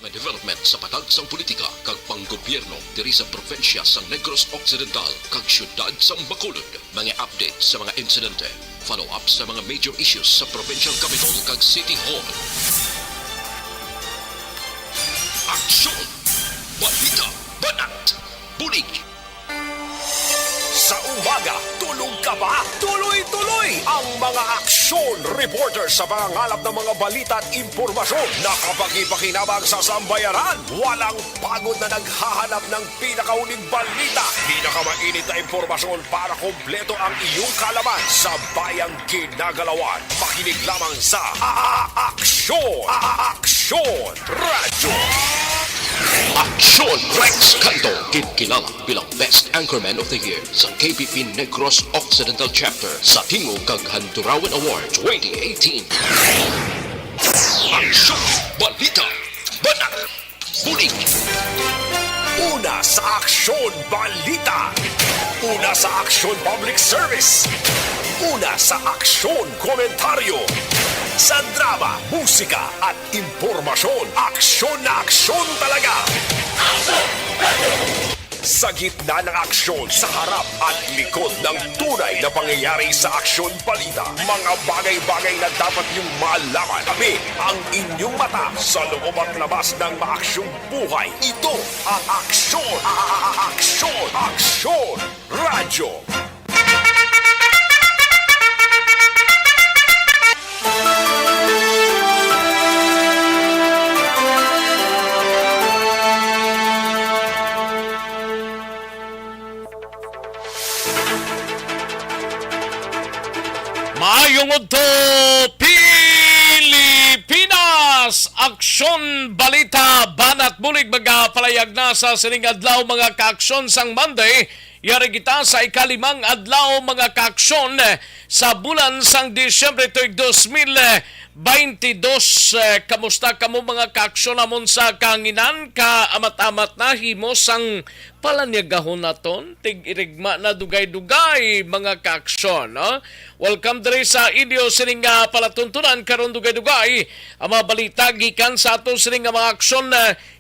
Mga development sa patagsang politika kag panggobyerno diri sa probinsya sa Negros Occidental kag syudad sa Bacolod. Mga update sa mga insidente, follow-up sa mga major issues sa provincial capital kag City Hall. Aksyon! Balita! Banat! Bulig! Sa umaga, tulog ka ba? Tuloy-tuloy ang mga aksyon reporter sa mga ngalap ng mga balita at impormasyon na kapag-ipakinabang sa sambayaran. Walang pagod na naghahanap ng pinakauling balita. Pinakamainit na impormasyon para kompleto ang iyong kalaman sa bayang kinagalawan. Makinig lamang sa Aksyon! Aksyon Radyo! Aksyon Rex Canto, kilala bilang Best Anchorman of the Year sa KPP Negros Occidental Chapter sa Tingog kag Handurawan Award 2018. Aksyon! Balita! Banat! Bulig! Una sa Aksyon Balita. Una sa Aksyon Public Service. Una sa Aksyon Komentaryo. Sa drama, musika at impormasyon, aksyon na aksyon talaga. Sa gitna ng aksyon, sa harap at likod ng tunay na pangyayari sa Aksyon Balita, mga bagay-bagay na dapat niyong malaman. Kami ang inyong mata sa loob at labas ng maaksyong buhay. Ito ang Aksyon! Aksyon! Aksyon! Radyo! Maayong udto Pilipinas! Aksyon Balita Banat Bulig magapalayag na sa sining adlaw mga kaaksyon sang Monday. Yari kita sa ikalimang adlaw mga kaaksyon sa bulan sang Disyembre tuig 2022. Kamusta kamo mga kaaksyon namon sa kanginan ka amat-amat na himos sang palanyagahon naton tig-irigma na dugay-dugay mga kaaksyon. Welcome diri sa inyo sining palatuntunan karon dugay-dugay ang mga balita gikan sa ato sining mga aksyon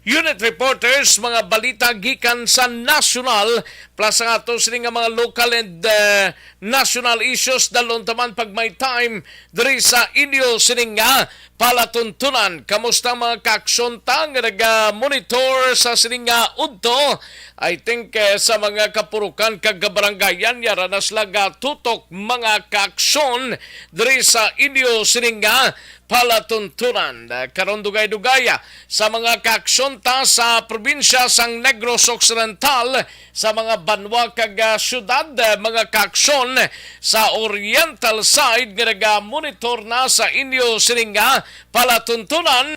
unit reporters, mga balita gikan sa national plus ang ato sining mga local and national issues dalon taman pag may time diri sa inyo sining palatuntunan. Kamusta mga kaaksyon ta nga naga-monitor sa sining udto? I think sa mga kapurukan kag barangayan yara na sila tutok mga kaaksyon diri sa inyo sining palatuntunan. Karon dugay-dugay sa mga kaaksyon ta sa probinsya sang Negros Occidental, sa mga banwa kag syudad, mga kaaksyon sa oriental side nga naga-monitor na sa inyo sining palatuntunan.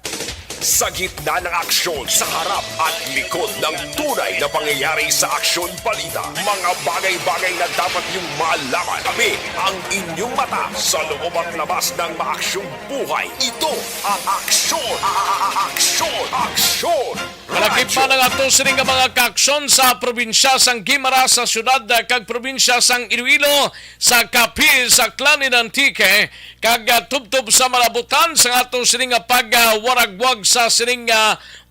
Sa gitna ng aksyon, sa harap at likod ng tunay na pangyayari sa Aksyon Balita, mga bagay-bagay na dapat niyong malaman. Kami ang inyong mata sa loob at labas ng maaksyong buhay. Ito ang Aksyon! Aksyon! Aksyon! Malakip pa ng ato sining mga kaaksyon sa probinsya sang Guimara, sa syudad kag probinsya sang Iloilo, sa Capiz, sa Clanin Antique, kag tubtob sa Malabutan sa ato sining pagwaragwag sa sining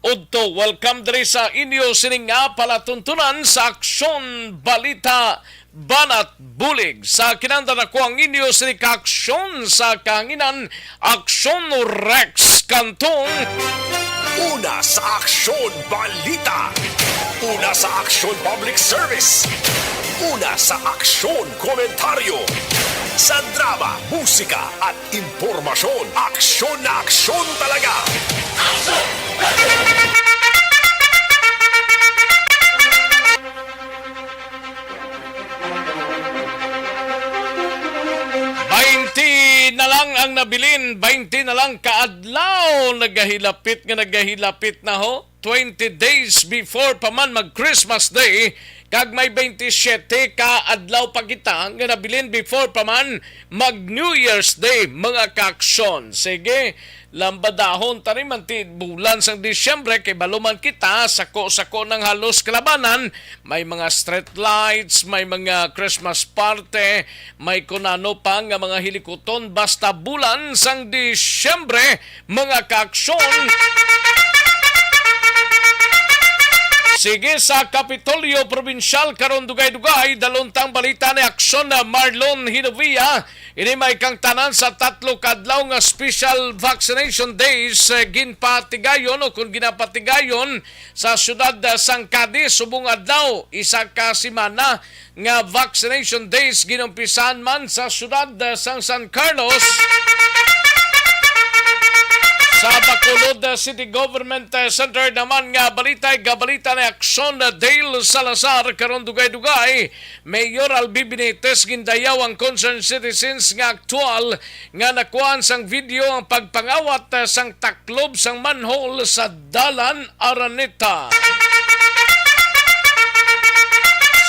udto. Welcome diri sa inyo sining palatuntunan sa Aksyon Balita Banat Bulig. Sa kinanda na ko ang inyo sining kaaksyon sa kanginan, Aksyon Rex Cantong. Una sa Aksyon Balita. Una sa Aksyon Public Service. Una sa Aksyon Komentaryo. Sa drama, musika at impormasyon, aksyon na aksyon talaga. Na lang ang nabilin, 20 na lang kaadlaw nagahilapit na ho. 20 days before pa man mag-Christmas Day, kag may 27 ka adlaw pa kita nga nabilin before pa man mag-New Year's Day mga kaaksyon. Sige, lambadahon tani man ti bulan sang Disyembre kay baluman kita sako-sako ng halos kalabanan, may mga street lights, may mga Christmas party, may kunano pa nga mga hilikuton basta bulan sang Disyembre mga kaaksyon. Sige sa Kapitolyo Provincial karon dugay-dugay daluntang balita ni aksyon na Marlon Hinovia. Ini may kang tanan sa 3 kadlaw nga special vaccination days ginpatigayon o kung ginapatigayon sa syudad sang Cadiz subong adlaw isa ka semana nga vaccination days ginumpisan man sa syudad sang San Carlos. Sa Bacolod City Government Center naman nga balita na aksyon na Dale Salazar karon dugay-dugay. Mayor Albi Benitez gindayaw ang concerned citizens nga aktual nga nakuhaan sang video ang pagpangawat sang taklob sang manhole sa Dalan Araneta.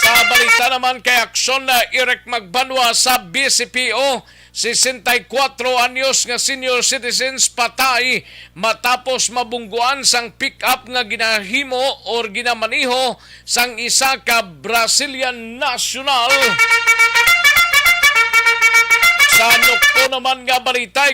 Sa balita naman kay aksyon na Irek Magbanwa sa BCPO. 64 anyos nga senior citizens patay matapos mabungguan sang pick-up nga ginahimo or ginamaniho sang isa ka Brazilian national. Sa nukto naman nga balita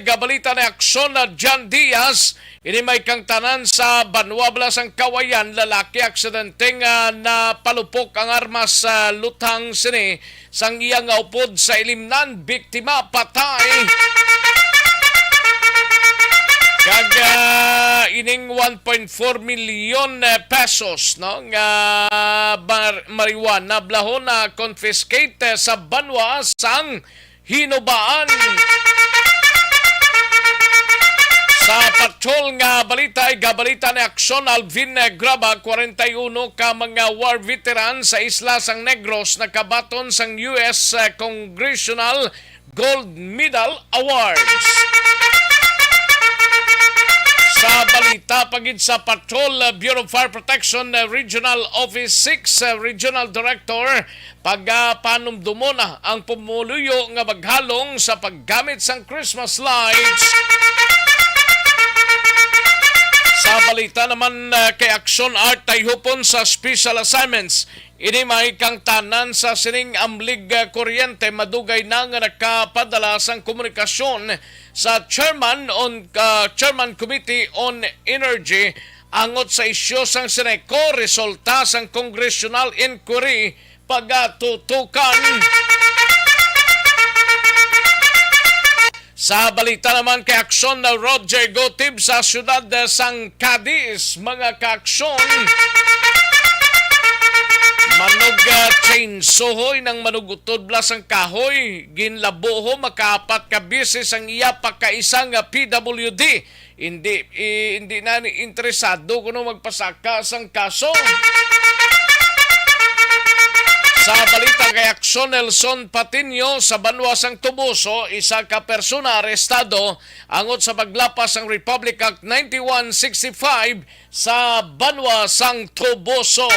na aksyon na John Diaz. Ini may kang tanan sa Banwa sang Kawayan, lalaki aksidente nga napalupok ang armas sa lutang sini sang iyang upod sa ilimnan, biktima patay. Kaga ining 1.4 milyon pesos no nga marijuana blahon na confiscate sa Banwa sang Hinobaan. Sa patrol nga balita ni aksyon Alvin Graba 41 ka mga war veteran sa isla sang Negros nakabaton sang US Congressional Gold Medal Awards. Sa balita pagid sa Patrol Bureau of Fire Protection Regional Office 6 Regional Director pagpanumdumo na ang pumuluyo nga maghalong sa paggamit sang Christmas lights. Sa balita naman kay Action Art Tayhupon sa Special Assignments. Ini may kang tanan sa sining amlig kuryente madugay na nga nakapadala sang komunikasyon sa Chairman Committee on Energy angot sa isyu sang Seneco resulta sang Congressional Inquiry pagatutukan. Sa balita naman kay aksyon na Roger Gotib sa syudad sang Cadiz, mga kaaksyon. Manog chainsaw ng manugutod blas ang kahoy, ginlaboho makapat ka bisis ang iya pagkaisang PWD. Hindi na ni interesado kuno magpasaka sang kaso. Sa balita kay aksyon Nelson Patiño sa Banwa sang Tubuso, isa ka persona arestado angot sa paglapas ang Republic Act 9165 sa Banwa sang Tubuso.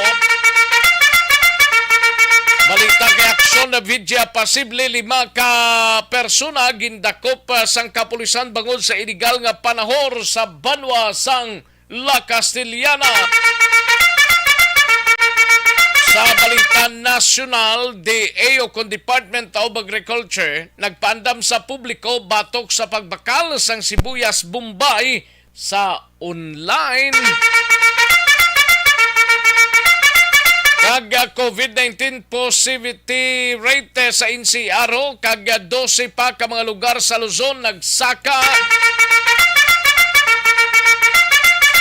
Balita kay aksyon na vidya pasible 5 ka persona gindakop sang kapulisan bangod sa illegal nga panahor sa Banwa sang La Castellana. Sa balita nasyonal, DA o Department of Agriculture nagpaandam sa publiko batok sa pagbakal sang sibuyas Bombay sa online. Kag COVID-19 positivity rate sa NCR kag 12 pa ka mga lugar sa Luzon nagsaka.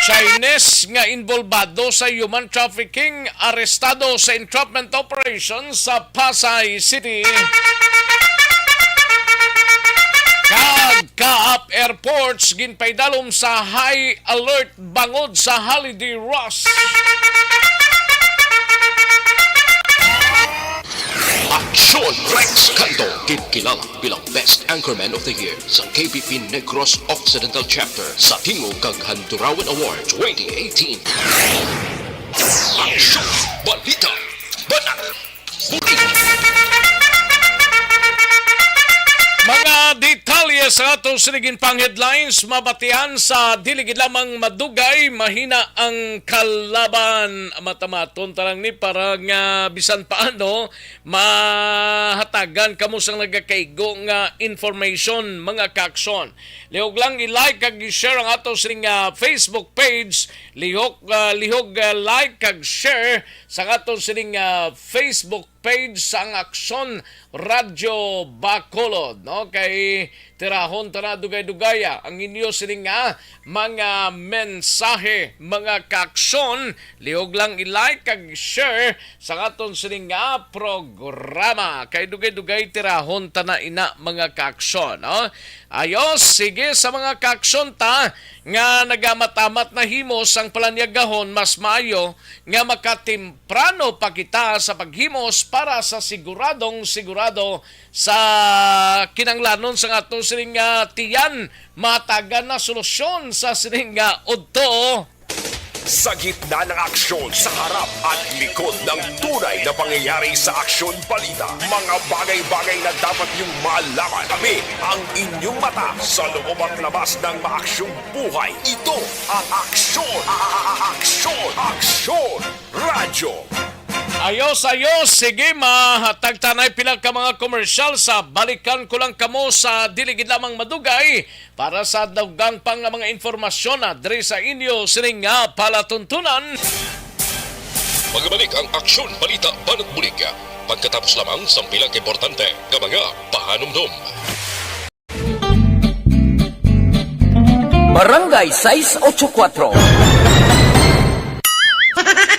Chinese nga involvado sa human trafficking arestado sa entrapment operation sa Pasay City. Kaap airports ginpaydalom sa high alert bangod sa holiday rush. Aksyon Rex Canto, kilala bilang Best Anchorman of the Year sa KBP Negros Occidental Chapter sa Tingog kag Handurawan Award 2018. Aksyon Balita Banat Buli. Mga detalye Sige, sa atong sinigin pang headlines, mabatian sa diligid lamang madugay, mahina ang kalaban. Matamaton tarang ni para nga bisan paano mahatagan kamo sang nagakaigo nga information mga kaakson. Lihog lang i-like kag i-share ang atong sining Facebook page. Lihog like kag share sa atong sining Facebook page sang Aksyon Radyo Bacolod, no? Kay tirahon tara dugay-dugaya ang inyo sining mga mensahe, mga kaakson. Lihog lang i-like kag share sa aton sining programa. Kay dugay-dugay tirahon tana ina mga kaakson, no? Ayos, sige sa mga kaakson ta nga nagamatamat na himos ang palanyagahon, mas maayo nga makatemprano pa kita sa paghimos para sa sigurado sa kinanglanon sa ato sining tiyan matagan na solusyon sa sining udto. Sa gitna ng aksyon, sa harap at likod ng tunay na pangyayari sa Aksyon Balita, mga bagay-bagay na dapat niyong malaman. Kami ang inyong mata sa loob at labas ng maaksyong buhay. Ito ang Aksyon! Aksyon Radyo! Ayos, sige, mahatag tanay pila ka mga komersyal sa balikan ko lang kamo sa diligid lamang madugay para sa dagang pang mga informasyon na diri sa inyo sining palatuntunan. Magbalik ang Aksyon Balita Banat Bulig pagkatapos lamang sa pila ka importante nga mga pahanumdum. Barangay 684.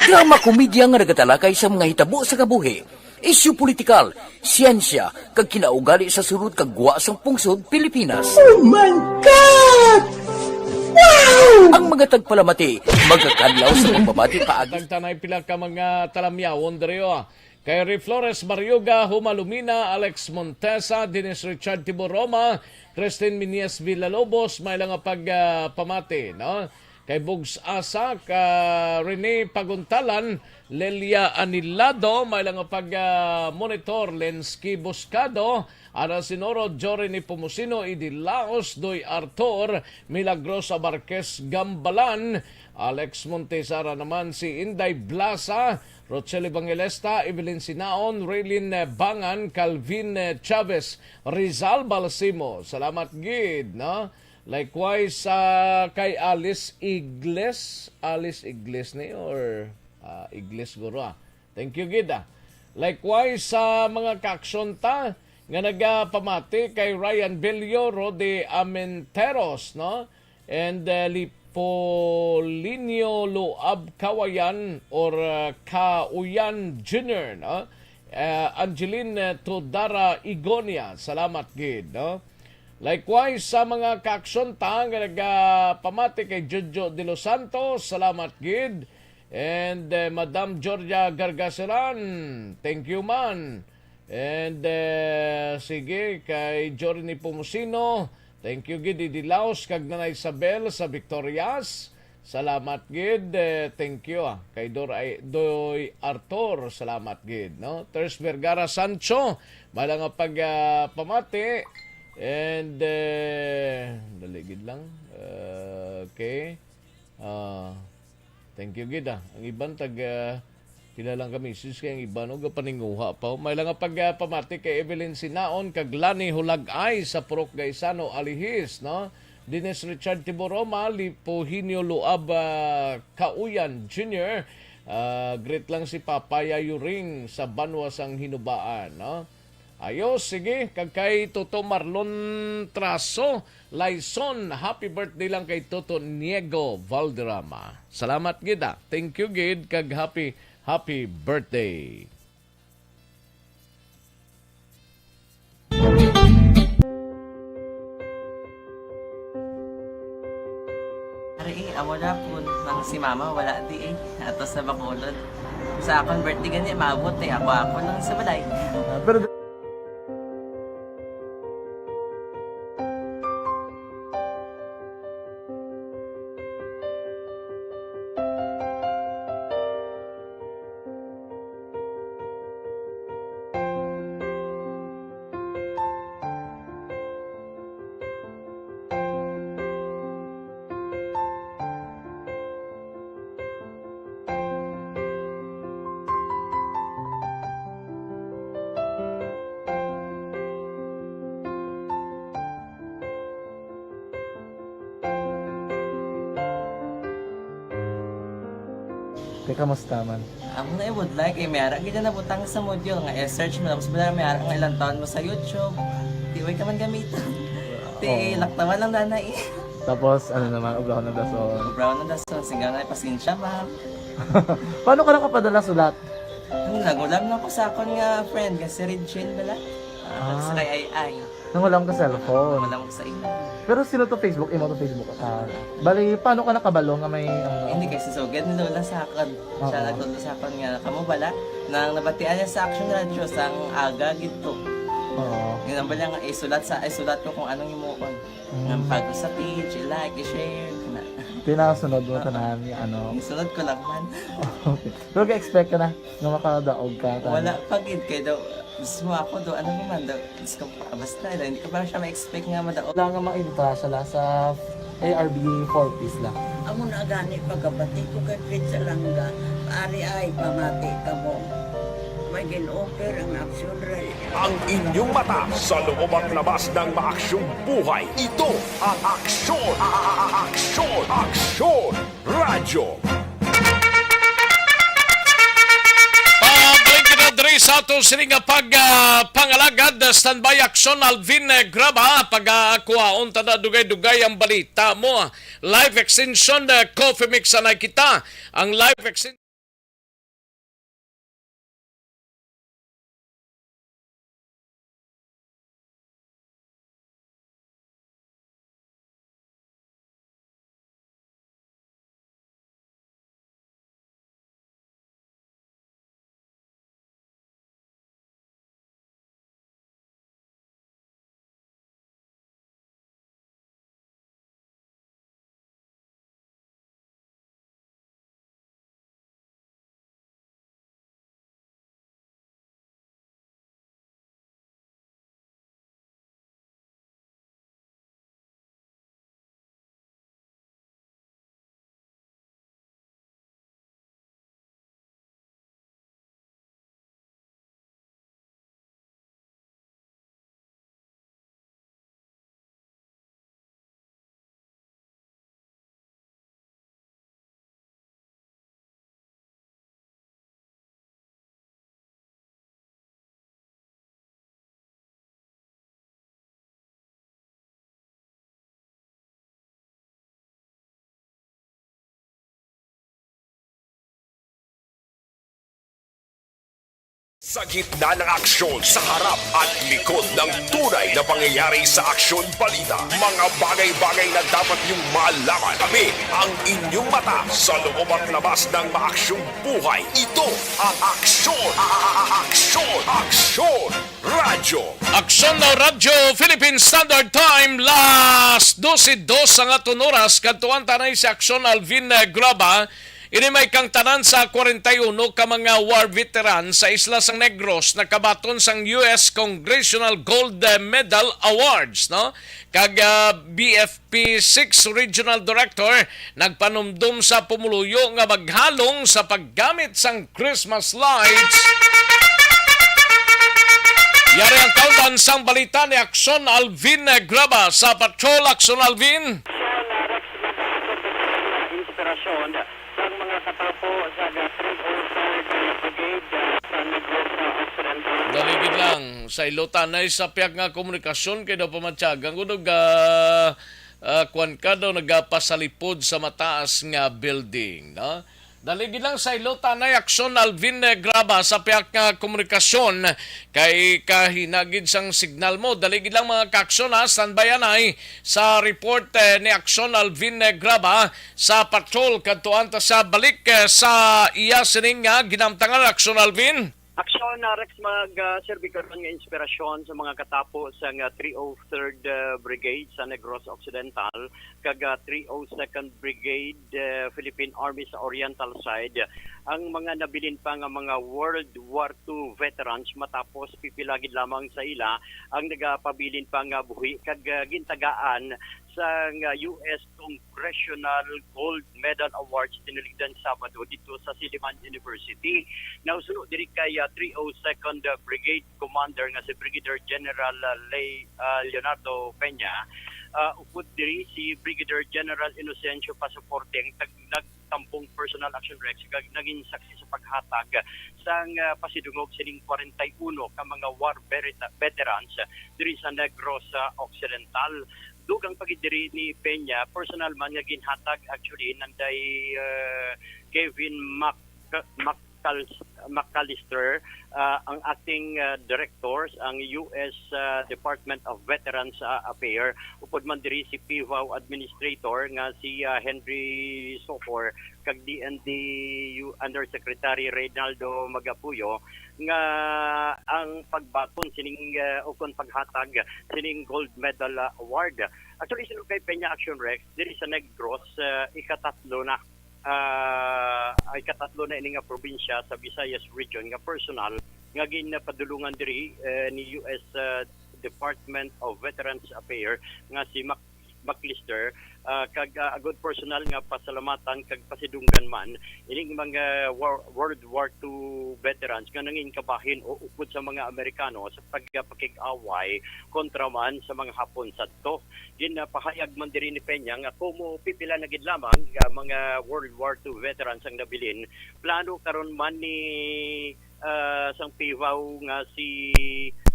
Drama komedya nga nagatalakay sa mga hitabo sa kabuhi, isyu politikal, siyensya, kag kinaugali sa sulod kag guwa sang pungsod Pilipinas. Oh my God! Wow! Ang mga tagpalamati magkakadlaw sa pagbabati paagi. Tagtanay pila ka mga talamyawon diriyo. Kay Ray Flores Mariuga, Humalumina, Alex Montesa, Dennis Richard Tiboroma, Christine Minies Villalobos, may lang pagpamati, no? Kay Bugs Asa, Rene Paguntalan, Lelia Anilado, may lang pag-monitor, Lensky Buscado, Ara Sinoro, Jory Pumusino, Idi Laos, Doy Artor, Milagrosa Marquez Gambalan, Alex Montesara naman, si Inday Blasa, Rochelle Evangelista, Evelyn Sinaon, Raylin Bangan, Calvin Chavez, Rizal Balsimo. Salamat gid, no? Likewise kay Alice Igles ni or Igles guro. Thank you gid. Likewise sa mga kaaksyon ta nga nagapamati kay Ryan Bello, Rode Amenteros, no? And Lipolinio Loab Kawayan or Kauyan Jr., no? Angeline Todara Igonia. Salamat gid, no? Likewise sa mga kaaksyon ta nga nagapamati kay Jojo de los Santos, salamat gid. And Madam Georgia Gargaseran, thank you man. And sige kay Jory Pumusino, thank you gid. Dilaos kag Nanay Isabel sa Victorias, salamat gid. Thank you kay Doy Arthur, salamat gid, no? Ters Vergara Sancho, malang pagpamati. And daligid lang. Okay. Thank you gid. Ang iban kilalang kami sis kay ang iban og paninguha pa. May lang pagpamati kay Evelyn Sinaon kag Lani Hulagay sa Purok Gaisano Alihis, no? Dennis Richard Tiboroma, Lipohinio Luab Kauyan Jr. Great lang si Papaya Yuring sa Banwasang Hinubaan, no? Ayos, sige, kay Toto Marlon Traso, Laison, happy birthday lang kay Toto Niego Valderrama. Salamat gida. Thank you gid kag happy birthday. Ari, amo na po nang si mama wala di ato sa Bacolod. Sa akong birthday gani maabot ako nang sa balay. Pero Kaya kamusta man? Amo na would like may ara gid na butang sa module nga i-search mo tapos bala may ara nga ilang taon mo sa YouTube. Di way ka man gamitan. Ti laktawan lang nanay. Tapos, ano naman, ubra ko ng dason. Brown na daso singa na pasensya ma'am. Paano ka nakapadala sulat? Nagulam na ko sa akon nga friend kasi Regine bala. Sa kay ay. Nang walang ka cellphone. Wala mo sa imo. Pero sino to Facebook? Imo to Facebook. Bali, paano ka nakabalo nga may... Hindi kasi sugad ni Lola sa akon. Siya nagtulong sa akon nga kamo bala nang nabatian niya sa Action Radio sang aga gito. Oo. Yun ang bala nga isulat ko kung anong imuon. Nga pag sa page, i-like, i-share. Pinasunod mo tanan yung ano. Isunod ko lang man. Okay. Pero ka-expect ka na na makadaog ka. Wala pagid kay daw gusto mo ako do ano naman daw gusto ko basta hindi ko parang siya ma-expect nga madaog. Wala nga makita siya sa ARB 4 piece lang. Amo na gani pagkabati ko kay Pizza Langga, ari ay pamati ka mo. May gin-offer ang Action Radio. Ang inyong mata sa loob at labas ng maaksyong buhay. Ito ang Aksyon! Aksyon! Aksyon! Radyo! Pabalik na diri sa ato sini nga pangalagad standby action Alvin Graba pag-akuhaon tada dugay-dugay ang balita mo. Live extension coffee mix na kita. Ang live extension Sa gitna ng aksyon, sa harap at likod ng tunay na pangyayari sa Aksyon Balita. Mga bagay-bagay na dapat niyong malaman. Kami ang inyong mata sa loob at labas ng maaksyong buhay. Ito ang Aksyon! Aksyon! Aksyon! Radyo! Aksyon na Radyo Philippine Standard Time last 12 ang aton oras kadtuan tanay sa Aksyon Alvin Graba. Ini may kang tanan sa 41 ka mga war veteran sa Isla San Negros na kabaton sang US Congressional Gold Medal Awards, no? Kag BFP 6 Regional Director nagpanumdum sa pumuluyo nga maghalong sa paggamit sang Christmas lights. Yari ang kauban sang balita ni Aksyon Alvin Graba sa Patrol Aksyon Alvin. Inspirasyon ng mga katapo sa 303rd Brigade sa Negros Occidental. Daligid lang sa ilotanay sa piyak nga komunikasyon kay daw pamatyagan ko kwan ka daw nagapasalipod sa mataas nga building, no? Daligid lang sa ilotanay Aksyon Alvin Graba sa piyak nga komunikasyon kay kahinagid sang signal mo. Daligid lang mga kaaksyon ha, standby ay sa report ni Aksyon Alvin Graba sa patrol kadtuan ta sa balik sa iya sining nga ginamtangan Aksyon Alvin. Aksyon na Rex mag-serve karon nga inspirasyon sa mga katapo sa 303rd Brigade sa Negros Occidental kag 302nd Brigade Philippine Army sa Oriental side. Ang mga nabilin pa nga mga World War II veterans matapos pipilagid lamang sa ila ang nagapabilin pa nga buhi kag gintagaan sa US Congressional Gold Medal Awards tiniligdan Sabado dito sa Silliman University. Nausunod diri kay 302nd Brigade Commander nga si Brigadier General Leonardo Peña. Upod diri si Brigadier General Inocencio Pasaporte ang nagatampong personal action Rex kag naging saksi sa paghatag sang pasidungog sining 41 ka mga war veterans diri sa Negros Occidental. Dugang pagidiri ni Peña, personal man nga ginhatag actually nanday Kevin McAllister, ang acting directors, ang US Department of Veterans Affairs, upod man diri si PIVAW Administrator nga si Henry Sofor, kag DND Undersecretary Reynaldo Magapuyo, nga ang pagbaton sining ukon paghatag sining gold medal award. Actually sino kay Peña Action Rex diri sa Negros ikatatlo na ini nga probinsya sa Visayas region nga personal nga ginpadulungan diri ni US Department of Veterans Affairs nga si McAllister, kag good personal nga pasalamatan kag pasidunggan man ining mga World War II veterans nga nangin kabahin o upod sa mga Amerikano sa pagpakig-away kontra man sa mga Hapon sadto. Ginapahayag man diri ni Peña nga kumo pipila na gid lamang mga World War II veterans ang nabilin. Plano karon man ni sang PIVAW nga si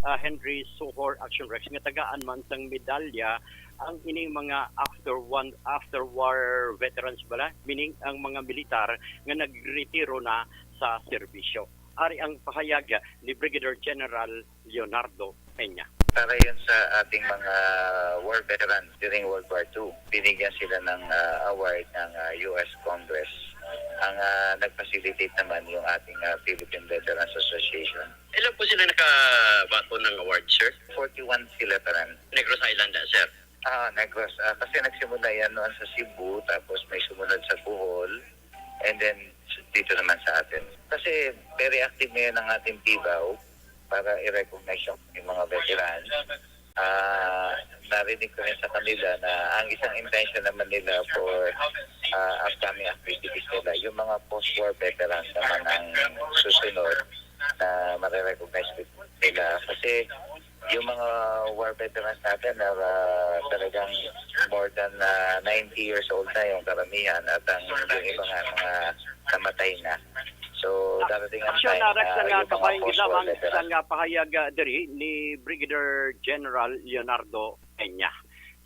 Henry Sohor Action Rex nga tagaan man sang medalya ang ining mga after war veterans bala, meaning ang mga militar nga nagretiro na sa serbisyo. Ari ang pahayag ni Brigadier General Leonardo Peña. Para yun sa ating mga war veterans during World War II, binigyan sila ng award ng US Congress. Ang nag-facilitate naman yung ating Philippine Veterans Association. Ilan po sila nakabato ng award, sir? 41 sila taran. Negros Island, sir? Negros. Kasi nagsimula yan noon sa Cebu, tapos may sumunod sa Bohol, and then dito naman sa atin. Kasi very active ngayon ang ating PIVAW para i-recognize yung mga veterans. Narinig ko rin sa kanila na ang isang intention naman nila for upcoming activities nila, yung mga post-war veterans naman ang susunod na marirecognize nila. Kasi yung mga war veterans natin na talagang more than 90 years old na yung karamihan at yung iba nga mga namatay na. So, darating ang time na yung mga post-war veterans. Sa pahayag diri ni Brigadier General Leonardo Peña.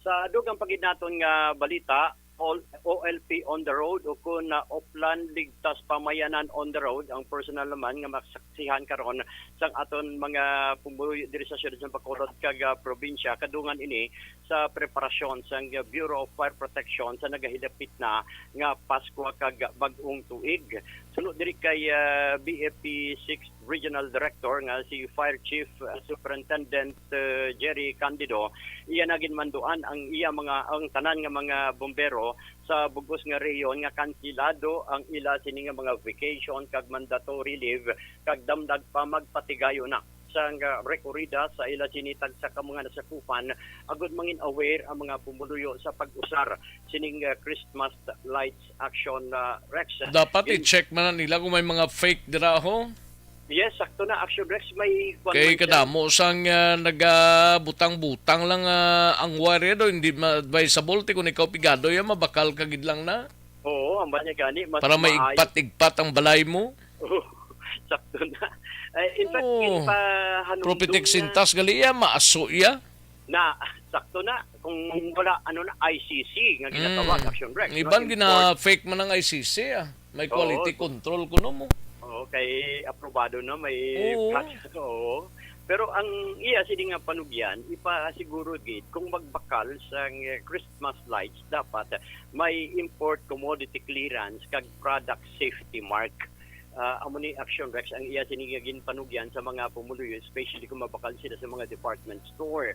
Sa dugang paginaton nga balita, OLP on the road o kung Oplan Ligtas Pamayanan on the road, ang personal naman nga masaksihan karon sang aton mga pumuyo diri sa siyudad ng Bacolod kag probinsya kadungan ini sa preparasyon sang Bureau of Fire Protection sa nagahilapit na nga Pasko kag bag-ong tuig. Sunod diri kay BFP 6 Regional Director nga si Fire Chief Superintendent Jerry Candido, iya nagin manduan ang ang tanan nga mga bombero sa bugos nga reyon nga kansilado ang ila sini nga mga vacation kag mandatory leave kag damdag pa magpatigayo na sang rekorida sa ila sinitag sa mga nasakupan agud mangin aware ang mga pumuluyo sa pag-usar sining Christmas lights action Rex. Dapat i-check man nila kung may mga fake dira ho. Yes, sakto na Action Rex may kay kadamo sang nagabutang-butang lang ang wire do, hindi advisable ti kung ikaw pigado yan mabakal kagid lang na. Oo, ang banya gani mas para may igpat-igpat ang balay mo. Sakto na. In fact, Propitex sintas gali ya maaso ya. Na sakto na kung wala ICC nga ginatawag Action Rex. Iban gina-fake man ang ICC may quality control kuno mo. Kay aprobado na may oo. Pero ang iya sini nga panugyan ipasiguro gid kung magbakal sa Christmas lights dapat may import commodity clearance kag product safety mark. Amo ni Action Rex ang iya sini nga ginpanugyan sa mga pumuluyo especially kung mabakal sila sa mga department store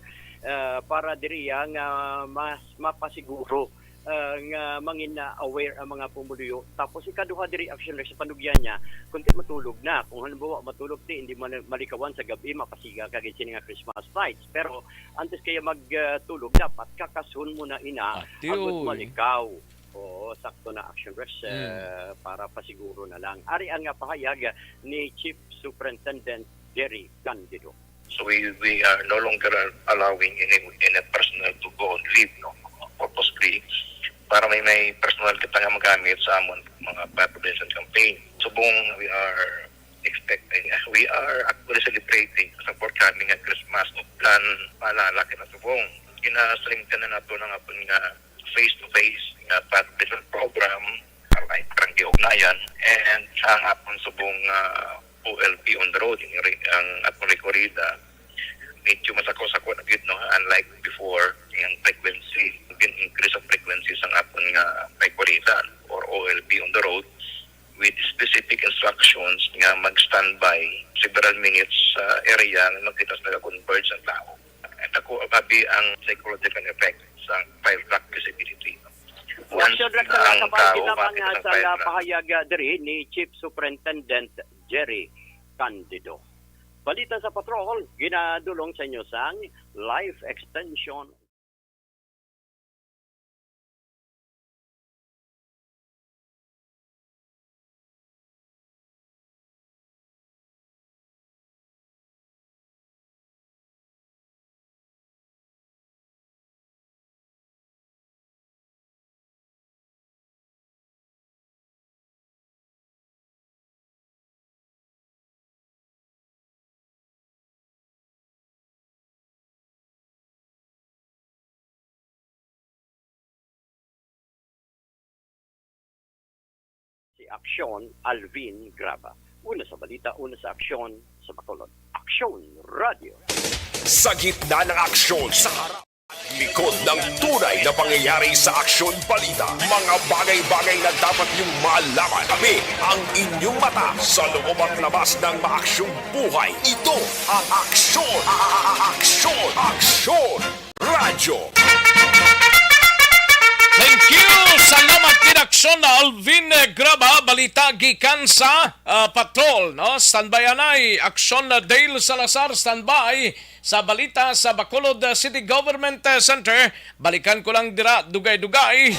para diriya nga mas mapasiguro nga mangin na aware ang mga pumuluyo. Tapos ikaduha diri Action Rex sa panugyan niya kung di matulog na. Kung halimbawa matulog di, hindi malikawan sa gabi, mapasiga kagid sini nga Christmas lights. Pero antes kaya magtulog, dapat kakasun mo na ina agud malikaw. Oo, sakto na Action Rex para pasiguro na lang. Ari ang pahayag ni Chief Superintendent Jerry Candido. So we are no longer allowing any personnel to go on leave, no? Purposely, para may personal kita nga magamit sa amon mga fire prevention campaign. Subong we are actually celebrating sa forthcoming at Christmas plan malalaki na subong. Gina-strengthen na nato ng apon nga face-to-face nga fire prevention program like karang giugnayan and ang apon subong OLP on the road ang apon rekorida medyo masako-sako na gid no, unlike before yung frequency increase of frequency sang apon nga rekorida or OLP on the road with specific instructions nga mag-standby several minutes sa area nga magkita sa converge ang tao. At ako abi ang psychological effect sa 5 block visibility. Once ang tao makita sa 5 block, pahayag diri ni Chief Superintendent Jerry Candido. Balita sa patrol, ginadulong sa inyo sang life extension. Si Aksyon Alvin Graba. Una sa balita, una sa aksyon sa Bacolod. Aksyon Radio. Sa gitna ng aksyon sa harap, likod ng tunay na pangyayari sa Aksyon Balita. Mga bagay-bagay na dapat niyong malaman. Kami ang inyong mata sa loob at labas ng maaksyong buhay. Ito ang Aksyon! Aksyon! Aksyon! Radyo! Thank you! Salamat din aksyon na Alvin Graba, balita gikan sa patrol. No? Standby anay, aksyon na Dale Salazar, standby sa balita sa Bacolod City Government Center. Balikan ko lang dira, dugay-dugay.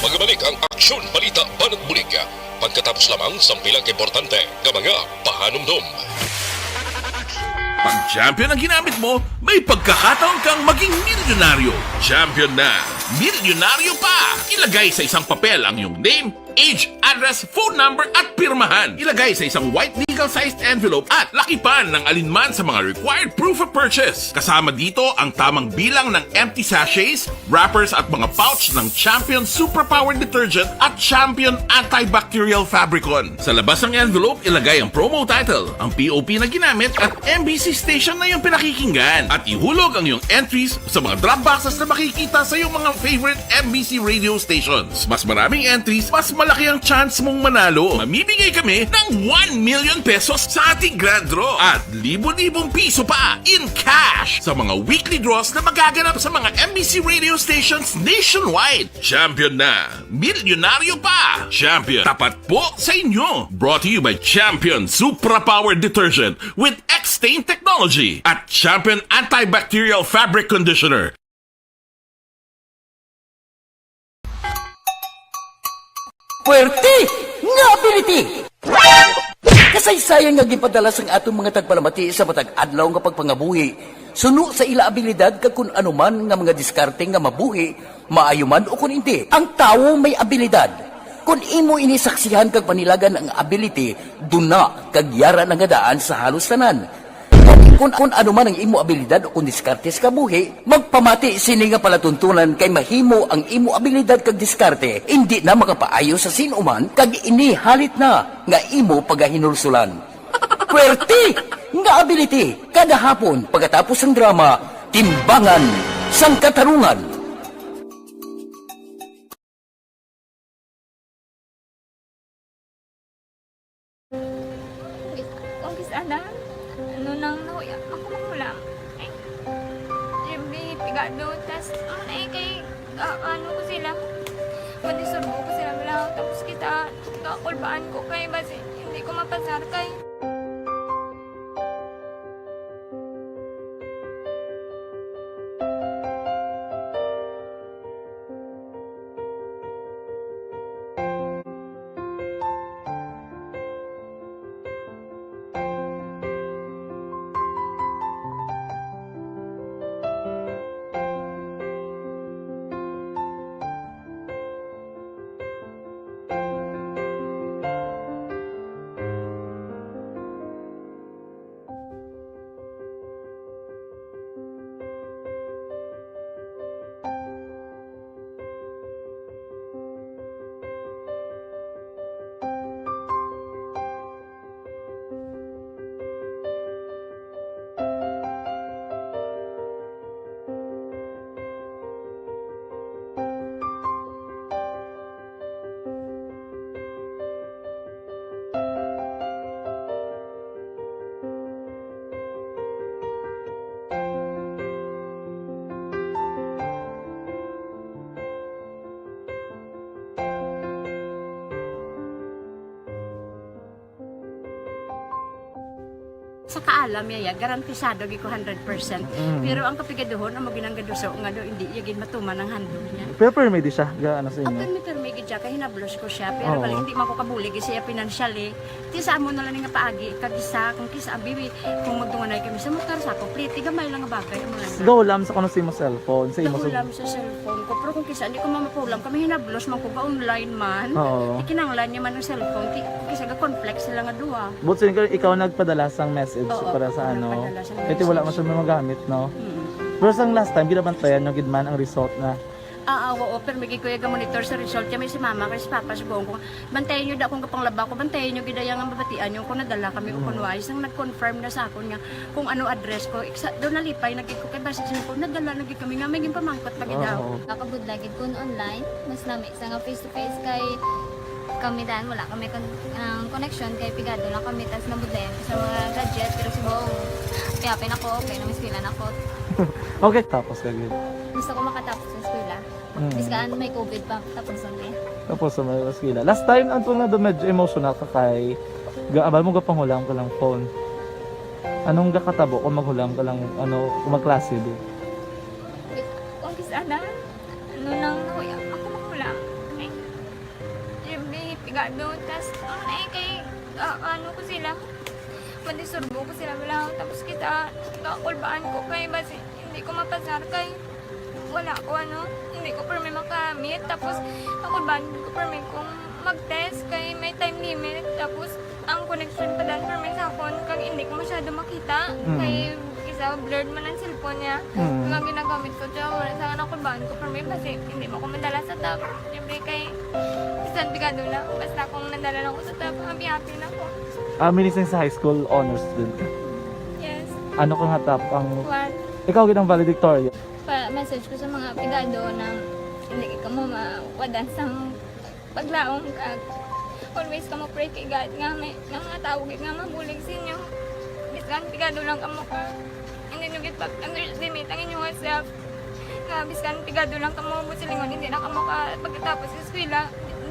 Magbalik ang Aksyon Balita Banat Bulig. Pagkatapos lamang sa pilang importante ng mga pahanumdum. Pag champion ang ginamit mo, may pagkakataon kang maging milyonaryo. Champion na, milyonaryo pa! Ilagay sa isang papel ang iyong name, age, address, phone number at pirmahan. Ilagay sa isang white legal-sized envelope at lakipan ng alinman sa mga required proof of purchase. Kasama dito ang tamang bilang ng empty sachets, wrappers at mga pouch ng Champion Superpower Detergent at Champion Antibacterial Fabricon. Sa labas ng envelope, ilagay ang promo title, ang POP na ginamit at MBC station na yung pinakikinggan. At ihulog ang iyong entries sa mga drop boxes na makikita sa iyong mga favorite MBC radio stations. Mas maraming entries, mas malaki ang chance mong manalo. Mamimigay kami ng 1 million pesos sa ating grand draw at libo-libong piso pa in cash sa mga weekly draws na magaganap sa mga MBC radio stations nationwide. Champion na, milyonaryo pa. Champion, tapat po sa inyo. Brought to you by Champion Superpower Detergent with X-Stain Technology at Champion Antibacterial Fabric Conditioner. Puwerte nga ability! Kasaysayan nga gipadala sang atong mga tagpalamati sa matag adlaw nga pagpangabuhi. Suno sa ila abilidad kag kun anuman nga mga diskarte nga mabuhi, maayo man o kun hindi. Ang tawo may abilidad. Kung imo inisaksihan kag panilagan ang ability, duna kag yara nga daan sa halos tanan. Kung ano man ang imo abilidad o kung diskarte sa kabuhi, magpamati sini nga palatuntunan kay mahimo ang imo abilidad kag diskarte, hindi na makapaayo sa sinuman kag inihalit na nga imo pagahinulsulan. Puwerte nga ability kada hapon pagkatapos ng drama, Timbangan sang Katarungan. Sana ano nang nahuya ako magulang ay siyempre pigado tas kay ano ko sila madisurbo ko sila lang tapos kita kakulbaan ko kay basi hindi ko mapasar kay alam ya, garantisado gi ko 100%. Pero ang kapigaduhon, ang maginanggaduso, nga do, hindi yagin matuman ang handog niya. Pero permedi siya, gaano sa inyo? Ang permigid siya, kaya hinablos ko siya, pero balik hindi man ko kabulig siya financially. Tisa mo na lang nga paagi, kagisa, kung kisa ang bibi, kung magtunganay kami sa motor sa ako, plate, gamay lang nga bagay. Gahulam sa kanusin mo cellphone, sa imo Gahulam sa cellphone ko, pero kung kisa, hindi ko mamapulam, kami hinablos, man ko ba online man, ikinanglan niya man ang cellphone, kisa ga complex sila nga duwa. But so, ikaw nagpadala sang message para sa ano, kasi wala man siya may magamit, no? Pero sang last time, ginabantayan nyo gidman ang result na Oo, pero may kuya ga monitor sa result niya, may si mama, kasi si papa, si buong ko. Bantayan nyo da kung kapang laba ko, bantayan nyo gidayang ang babatian nyo kung nadala kami o kunwari. Isang nag-confirm na sa akin nga kung ano address ko. Doon nalipay, nagkiko kay basis ko, nadala nagkik kami nga, may pamangkot pag daw. Kakabudlagid ko online, mas lami sa nga face-to-face kay kami dahil wala kami connection kay pigado lang kami tas nabudlayan sa mga gadget pero si buong piyapin ako, okay na miskilan ako. okay, tapos kagid. Gusto ko makatapos sa eskwela. Biskaan may COVID pa, tapos kami. Tapos sa may eskwela. Last time, antong na medyo emotional ka kay gaabal mo gapanghulam ka lang phone. Anong gakatabo kung maghulam ka lang, kung magklase di? Kung kisana, ano nang nahuya, ako maghulam. Siyempre, pigado, tas kay, ano ko sila, madisurbo ko sila bilang, tapos kita, kakulbaan ko kay, basi, hindi ko mapasar kay, wala ko hindi ko permi makamit, tapos kakulbaan ko permi kung mag-test kay may time limit, tapos ang connection pa dan permi sa phone kag hindi ko masyado makita, kay isa blurred man ang cellphone niya, mga ginagamit ko siya, wala sa kakulbaan ko permi, kasi hindi mo ko madala sa tab, siyempre kay, isang bigado lang, basta kung nadala lang ko sa tab, happy na ako. Minising sa high school honors student ka? Yes. Ano kang hatap ang... What? Ikaw ginang valedictorian? Message ko sa mga pigado na hindi ka mo mawadan sa paglaong kag always ka mo pray kay God nga may mga tawag nga mabulig sa inyo. Biskan pigado lang ka mo ka. Hindi nyo git pag-underestimate ang inyong self. Nga biskan pigado lang ka mo busilingon, hindi na ka mo ka pagkatapos sa eskwela.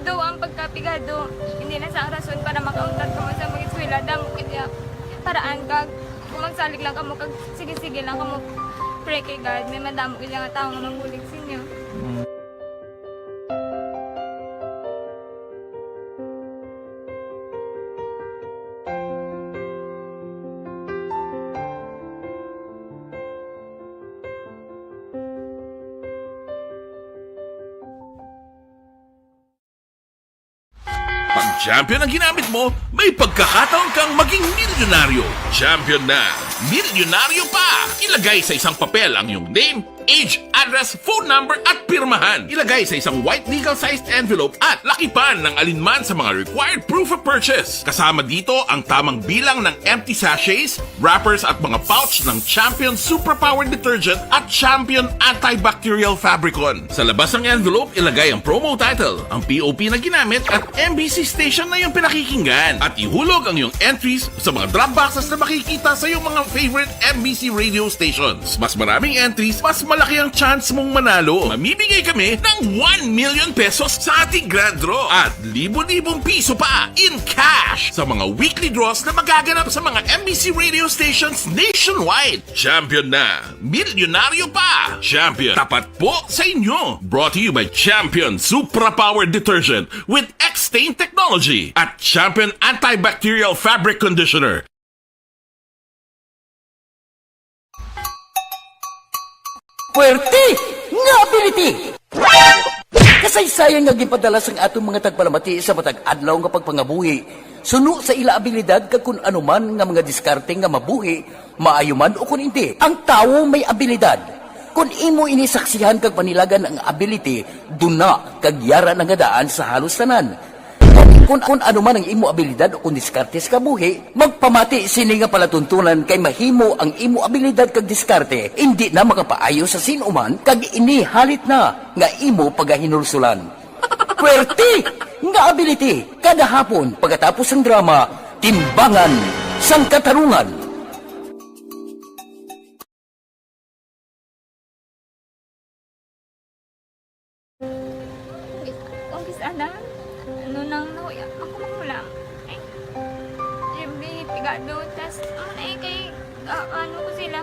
Do ang pagkapigado, hindi na sa rason para makauntat ka mo sa mga eskwela. Damo kaya paraan kag kung magsalig lang ka mo kag sige-sige lang ka mo pray kay God, may madamo kaya nga tao nga mabulig sa inyo. Pag champion ang ginamit mo, may pagkakataon kang maging milyonaryo. Champion na, milyonaryo pa! Ilagay sa isang papel ang iyong name, age, address, phone number at pirmahan. Ilagay sa isang white legal-sized envelope at lakipan ng alinman sa mga required proof of purchase. Kasama dito ang tamang bilang ng empty sachets, wrappers at mga pouch ng Champion Superpower Detergent at Champion Antibacterial Fabricon. Sa labas ng envelope, ilagay ang promo title, ang POP na ginamit at MBC station na yung pinakikinggan. At ihulog ang iyong entries sa mga drop boxes na makikita sa iyong mga favorite MBC radio stations. Mas maraming entries, mas malaki ang chance mong manalo. Mamimigay kami ng 1 million pesos sa ating grand draw at libo-libong piso pa in cash sa mga weekly draws na magaganap sa mga MBC radio stations nationwide. Champion na, milyonaryo pa. Champion, tapat po sa inyo. Brought to you by Champion Superpower Detergent with X-Stain Technology at Champion Antibacterial Fabric Conditioner. Puwerte nga ability! Kasaysayan nga gipadala sang atong mga tagpalamati sa matag adlaw nga pagpangabuhi. Suno sa ila abilidad kag kun anuman nga mga diskarte nga mabuhi, maayo man o kun hindi. Ang tawo may abilidad. Kung imo inisaksihan kag panilagan ang ability, duna kag yara nga daan sa halos tanan. Kung ano man ang imo abilidad o kung diskarte sa kabuhi, magpamati sini nga palatuntunan kay mahimo ang imo abilidad kag diskarte, hindi na makapaayo sa sinuman kag inihalit na nga imo pagahinulsulan. Puwerte nga ability, kada hapon pagkatapos ng drama, Timbangan sang Katarungan. Kung kisana, ano nang nahuya, ako maghulam. Siyempre, pigado, tas kay ano ko sila.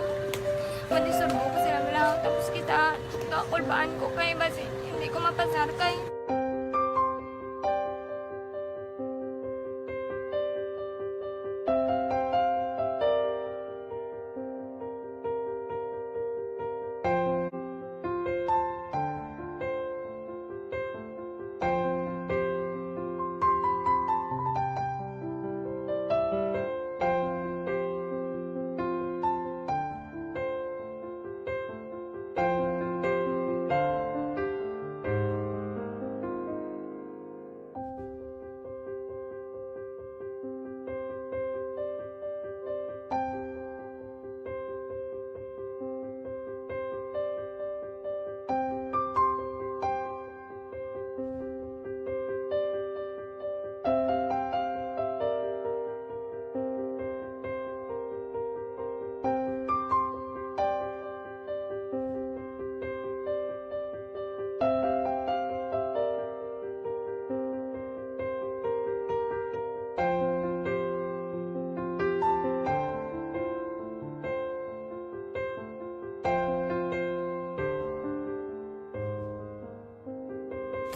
Madisurbo ko sila lang. Tapos kita, kakulbaan ko kay basi hindi ko mapasar kay.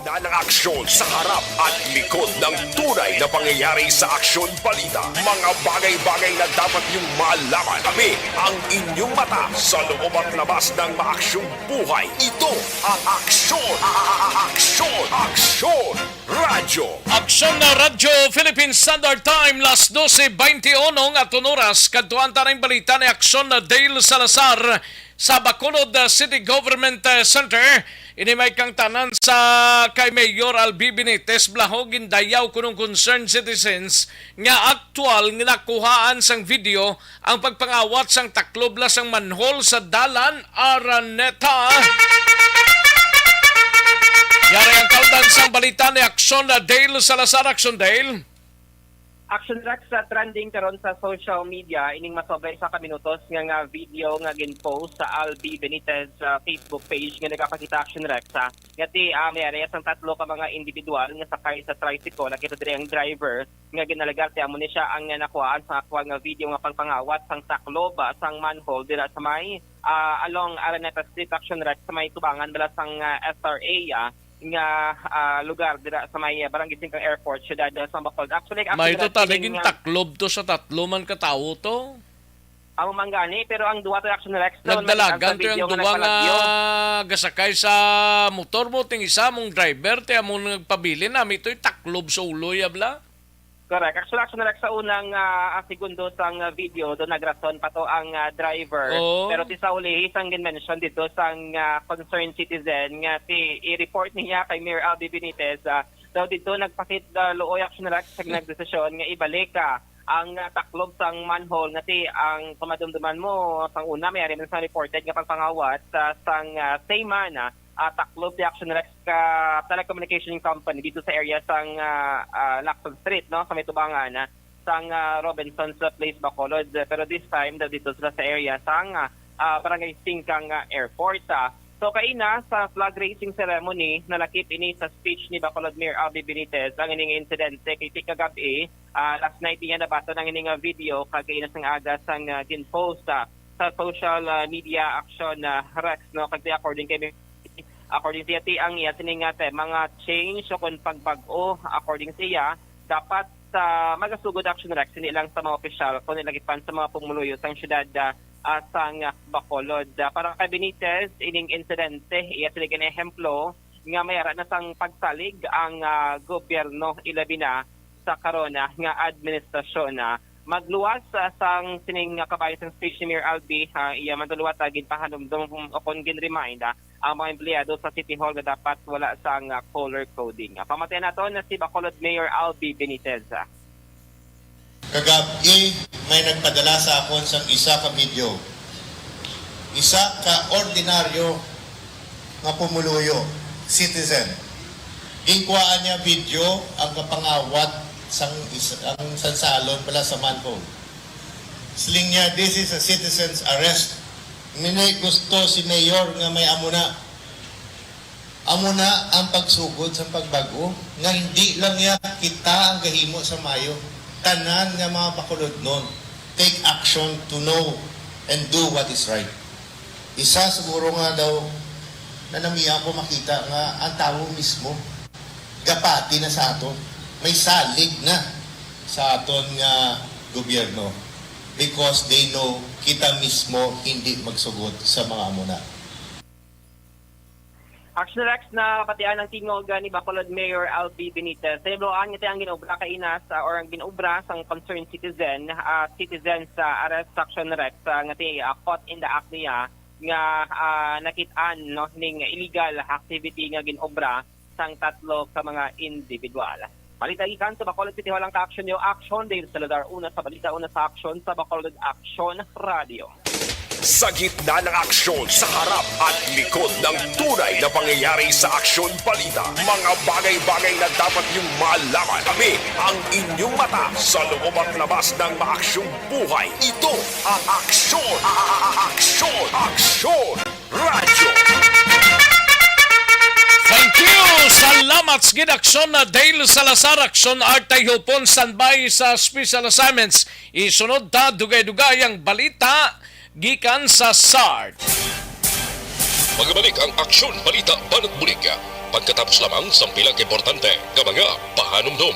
Na ng aksyon sa harap at likod ng tunay na pangyayari sa Aksyon Balita. Mga bagay-bagay na dapat niyong malaman. Kami ang inyong mata sa loob at labas ng maaksyong buhay. Ito ang Aksyon! Aksyon! Aksyon! Radyo! Aksyon na Radyo Philippine Standard Time, las 12:21 at oras. Kadtuan ta ng balita ni Aksyon na Dale Salazar sa Bacolod City Government Center. Ini may kang tanan sa kay Mayor Albi Benitez blahogin dayaw kunong concerned citizens nga aktual nga nakuhaan sang video ang pagpangawat sang taklob sang manhole sa Dalan Araneta. Yari ang kaudan sang balita ni Aksyon na Dale Salazar. Aksyon Dale. Action Rex sa trending karon sa social media ining masobay sa kaminutos nga video nga ginpost sa Albi Benitez Facebook page nga nagapakita Action Rex ngati may sang tatlo ka mga individual nga sakay sa tricycle nakita diri ang driver nga ginalagarte amo ni siya ang nakuhaan sa aktual nga video nga pagpangawat sang taklob sang manhole dira sa may along Araneta Street. Action Rex sa may tubangan bala sang SRA nga lugar dira sa may Barangay Singkang Airport syudad sa Bacolod. Actually may ito naging taklob to sa tatlo man katawo to. Amo manggani pero ang duwa to Action Rex nagdalagan to yung duwa nga gasakay sa motor mo ting isa mong driver te amo nagpabili na ito'y taklob sa uloy abla. Correct. Action Rex sa unang segundo sang video do nagrason pa to ang driver. Pero ti sa uli isang mention dito sang concerned citizen nga i-report niya kay Mayor Albi Benitez daw dito nagpakit looy Action Rex sa nagdesisyon nga ibalik ang taklob sang manhole nga ang kumadumduman mo sang una may man sang reported nga pagpangawat sang Sayman taklob di Action Rex ka telecommunication company dito sa area sang Lacson Street no sa may tubangan sang Robinson's Place Bacolod pero this time dito sila sa area sang Barangay Singkang Airport. So kaina sa flag raising ceremony nalakip ini sa speech ni Bacolod Mayor Albi Benitez ang ining insidente kay kagabi last night niya nabasa ng ining video kagaina sang aga sang ginpost sa social media Action Rex no kagdi according siya ang iya siningate mga change o kung pagbag-o according siya dapat magasugod Action Rex hindi lang sa mga opisyal kundi lagipan sa mga pumuluyo sang syudad sang Bacolod. Para kay Benitez ining insidente iya sila ehemplo nga mayara na sang pagsalig ang gobyerno ilabi na sa karona nga administrasyon magluwas sang sining kabayan sang speech ni Mayor Albi iya maduluwat gin pahanumdum o kon gin remind ang mga empleyado sa City Hall na dapat wala sang color coding. Pamatayan nato na si Bacolod Mayor Albi Benitez. Kagabi may nagpadala sa akon sang isa ka video. Isa ka ordinaryo nga pumuluyo, citizen. Gingkuhaan niya video ang kapangawat sang salon pala sa manhole. Sling niya, this is a citizen's arrest. Minay gusto si Mayor nga may amuna ang pagsugod sa pagbago nga hindi lang niya kita ang gahimo sa Mayo. Tanan nga mga Bacolod nun take action to know and do what is right. Isa siguro nga daw na namiya ko makita nga ang tao mismo gapati na sa aton. May salig na sa aton nga gobyerno because they know kita mismo hindi magsugod sa mga amuna. Action Rex na patian ng tingog ni Bacolod Mayor Albi Benitez. Sa ibloan nga ang ginobra kay Inas or ang ginobra sang concerned citizen, sa arrest action Rex nga caught in the act niya nga nakitaan no ning illegal activity nga ginobra sang tatlo ka mga individual. Balita ikan sa Bacolod City Hall ang ka-action yo Action Dave Salazar una sa balita una sa action sa Bacolod Action Radio. Sa gitna ng aksyon, sa harap at likod ng tunay na pangyayari sa Aksyon Balita, mga bagay-bagay na dapat niyong malaman. Kami ang inyong mata sa loob at labas ng maaksyong buhay. Ito ang Aksyon! Aksyon! Aksyon! Radyo! Thank you! Salamat sa ginaksyon na Dale Salazar, Aksyon Artay Hilpon, standby sa special assignments. Isunod ta dugay-dugay ang balita gikan sa SART. Magbalik ang Aksyon Balita Banat Bulig. Pagkatapos lamang sa pilang importante ng mga pahanumdum.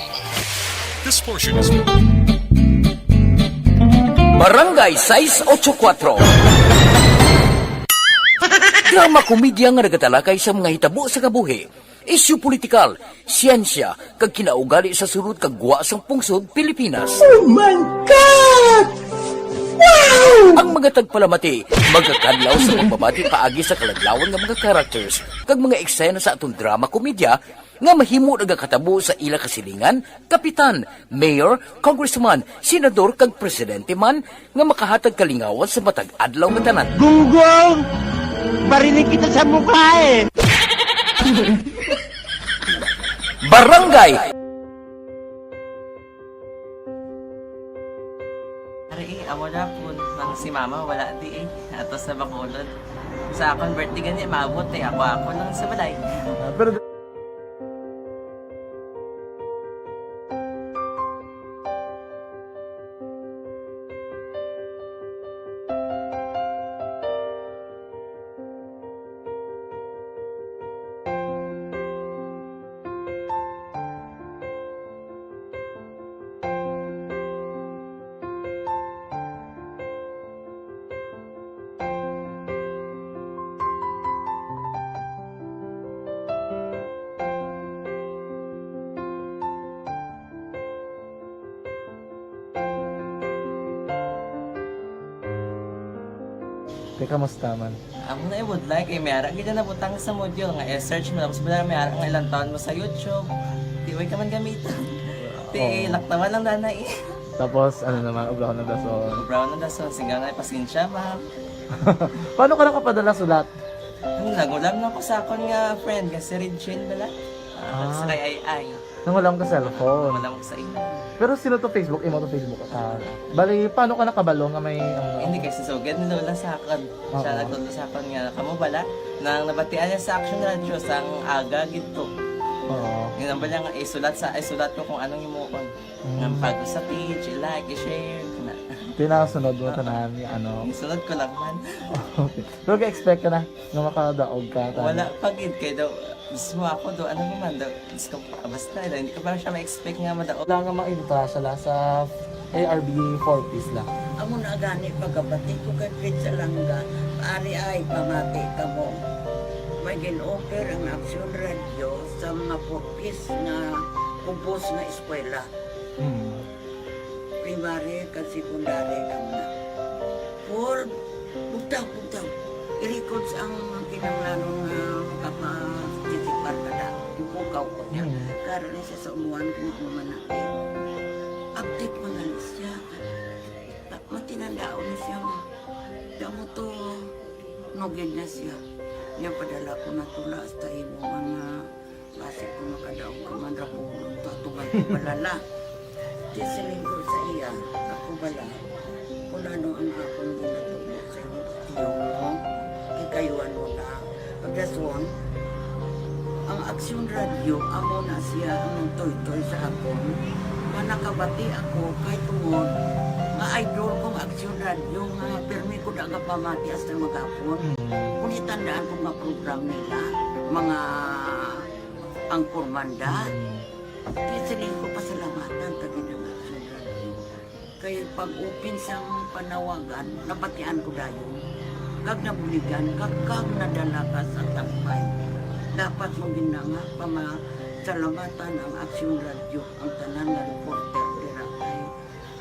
This portion is... Barangay 684. Drama komedya nga nagatalakay sa mga hitabo sa kabuhi. Isyu politikal, siyensya, kag kinaugali sa sulod kag guwa sang pungsod Pilipinas. Oh my God! Wow! Ang mga tagpalamati, magkakadlaw sa pagbabati paagi sa kalaglawan ng mga characters kag mga eksena sa atong drama komedya nga mahimo nagakatabo sa ila kasilingan, kapitan, mayor, congressman, senador kag presidente man nga makahatag kalingawan sa matag adlaw nga tanan. Gunggong! Barinig kita sa mukha eh! Barangay! Amo na po nang si mama wala di ato sa Bacolod. Sa akong birthday gani maabot ako lang sa balay. Pero kamusta man? Ako na would like mayara kita na butang sa module nga search mo tapos bala mayara nga ilang taon mo sa YouTube. Tiway ka man gamitan. Ti laktawan lang nanay. Tapos ano naman ublaw ng dason. Ublaw ng dason singa nga pasensya ma'am. Paano ka nakapadala sulat? Nagulam na ko sa akon nga friend kasi Regine bala. Sa kay ay. Nangulam ka cellphone. Nangulam ko sa imo. Pero sino to Facebook? Imo to Facebook. Bali, paano ka nakabalo nga may... Hindi kasi sugad ni Lola sa akin. Siya nagtulong sa akin nga, kamo bala, nang nabatian niya sa Action Radio sang aga gito. Oo. Yun ang bala nga, isulat ko kung anong imukon. Ng pag sa page, i-like, i-share. Pinasunod mo tanan ano? Isunod ko lang man. Okay. Pero ka-expect ka na makadaog ka? Wala, pag-id kayo daw. Gusto mo ako doon, ano naman daw, basta, hindi ko ba siya ma-expect nga madaog. Wala nga ma-invita siya sa ARB 40s lang. Amo na gani pagkabati ko kay Fritz Alanga, ari ay pamati ka mo. May gin-offer ang Action Radio sa mga 40s na kumpos na eskwela. Primary kag secondary ka mo na. For, bugtaw. I-record sa ang kinanglanong makapag-tisipar ka na. Ipukaw ko niya. Karoon niya siya sa umuwan kung umanaki. Update mo na siya. Matinandao na siya. Damo to, nogin na siya. Niya padala ko na tula hasta imo mga klase ko makadaong ka man rapulong to. Tugal ko balala. Tisiling ko sa iya. Ako bala. Kung ano ang akong ginatulog sa iyo. Ikayuan mo na. Pagdaswan, ang Action Radio, amo na siya ang toy-toy sa akon. Manakabati ako kay tungod nga idol kong aksyon radyo nga permi ko daga pamati hasta magapon. Kung itandaan ko nga program nila, mga angkormanda, kaya ko pasalamatan tagi ng aksyon radyo. Kaya pag-upin sa panawagan, nabatian ko dayon. Kag nabuligan, kag nadala ka sa tampay. Dapat mong ginanga pamasalamatan ang aksyon radyo, ang tanan nga reporter diratay.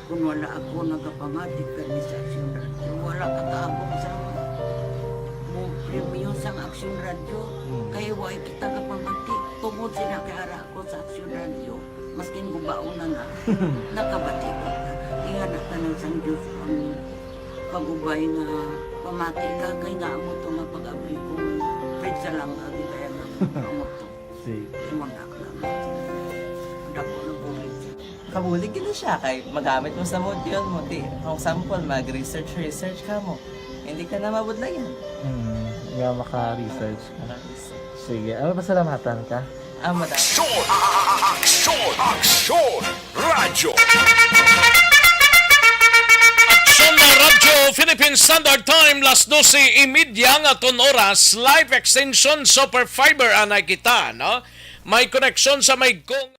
Kung wala ako nagapamati permi sa aksyon radyo, wala kakaabot sa premium sa aksyon radyo. Kaya wala kita kapamati. Tungod sila kaya ako sa aksyon radyo. Maskin gubaon na nga, nakabati ko. Ihanap ka ng San Diyos ang pag-ubay nga pamati ka. Kaya nga mo ito nga pag-abay ko. Pwede sa lang agi kaya nga mo ito. Muna ka nga. Dako na bulit siya. Kabulig gina siya kay magamit mo sa module mo. Di, kung sample, mag-research ka mo. Hindi ka na mabudlayan. Nga maka-research ka. Sige, pasalamatan ka? Madami. Aksyon! Aksyon! Aksyon! Radyo! Aksyon na Radyo Philippine Standard Time las 12:30 nga ton oras live extension super fiber anay kita no. May connection sa may gong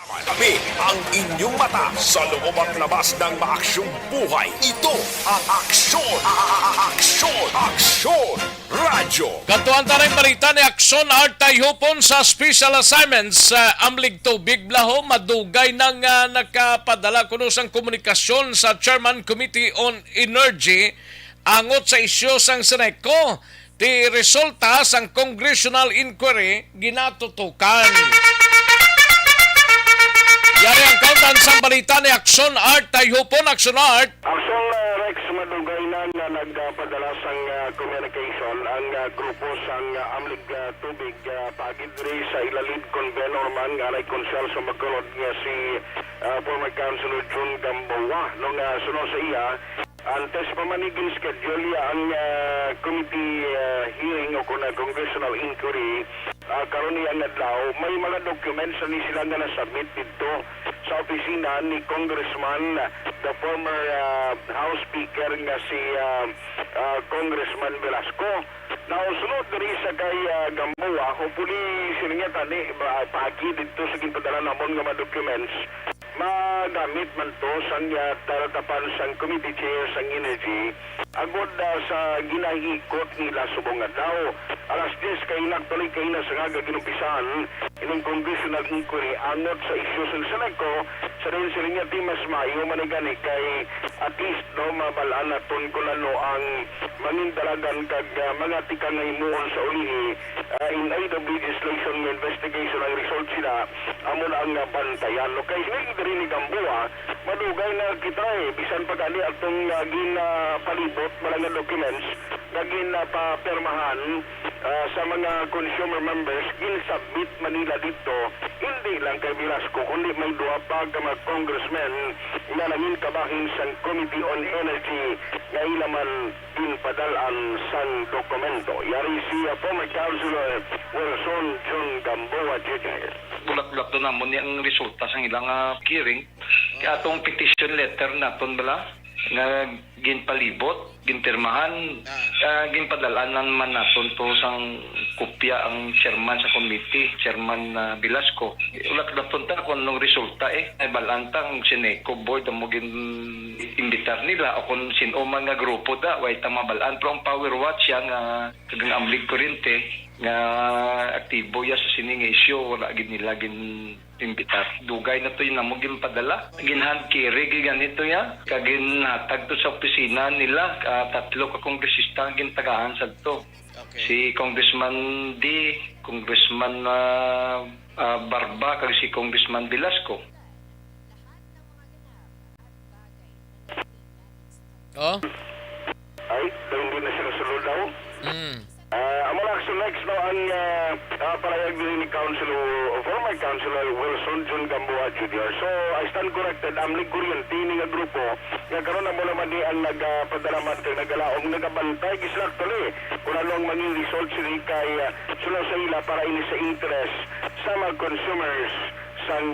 Kami ang inyong mata sa loob at labas ng maaksyong buhay. Ito ang Aksyon! Aksyon! Aksyon! Radyo! Katuan ta rin balita ni Aksyon Art Tayhupon sa special assignments sa Amlig Tubig Blaho. Madugay nang nakapadala kuno sang komunikasyon sa Chairman Committee on Energy angot sa isyu sang Seneco. Ti resulta sang congressional inquiry ginatutukan. Yari ang kauntan sa balita ni Aksyon Art Tayhupon. Aksyon Art. Aksyon Rex, madugay na nagpadala sang communication ang grupo sang Amlig Tubig pagidri sa ilalid convenor man nga konsel sa magkulod nga si former Councilor Jun Gamboa nung sunod sa iya antes pamanigin schedule ang committee hearing o kuna congressional inquiry karon niyang adlaw may mga documents ni sila nga na-submit dito sa opisina ni Congressman the former House Speaker nga si Congressman Velasco. Now, sunod diri sa kay Gamboa, hopefully sila nga tani pagi dito sa ginpadala namon nga mga documents magamit man to sang taratapan sang committee chair sang energy agod sa ginahikot nila subong adlaw. Alas 10 kay nagtuloy kay na sa nga ginumpisahan ining congressional inquiry angot sa isyu sa Seneco sa rin sila nga di mas maayo manigani kay at least no mabalaan naton kung ano ang manindalagan kag mga tika nga himuon sa ulihi in aid of legislation investigation ang result sila amon ang bantayan. No kay hindi diri ni Gamboa madugay na kita bisan pa gali atong ginapalibot mga documents na ginapapirmahan sa mga consumer members gin-submit Manila dito hindi lang kay Velasco kundi may duha pa ka mga congressmen na nangin kabahin sa Committee on Energy na ilaman ginpadalaan sang dokumento. Yari si former Councilor Wilson Jun Gamboa Jr. Bulak-bulak doon naman yung resulta sa ilang hearing. Kaya atong petition letter naton bala nga ginpalibot, ginpirmahan, ginpadalaan man naton to sang kopya ang chairman sa committee, Chairman Velasco. Ulat na punta kung anong resulta ay balantang Sineco board ang mugin imbitar nila o kung sino man nga grupo da, way tama balaan. Pero ang Power Watch yan nga kagang amlig kurente nga aktibo ya sa sining issue, wala gid nila imbitar. Dugay na to yung namugin padala. Ginhand carry, ganito ya. Kaginhatag to sa opisina nila, 3 ka kongresista ang gintagaan sa to. Si Congressman D, Congressman Barba, kag si Congressman Velasco. Oh? Ay, hindi na sila sulod daw. Ang mga action next no, ang parayag din ni former Councilor Wilson John Gamboa Jr. So, I stand corrected. Amlig kuryente ni nga grupo. Nga karon na mo naman di ang nagpadalaman kay nagalaong nagabantay gislak tuloy. Kung ano ang maging result sila kay sula sa ila para ini sa interest sa mga consumers sang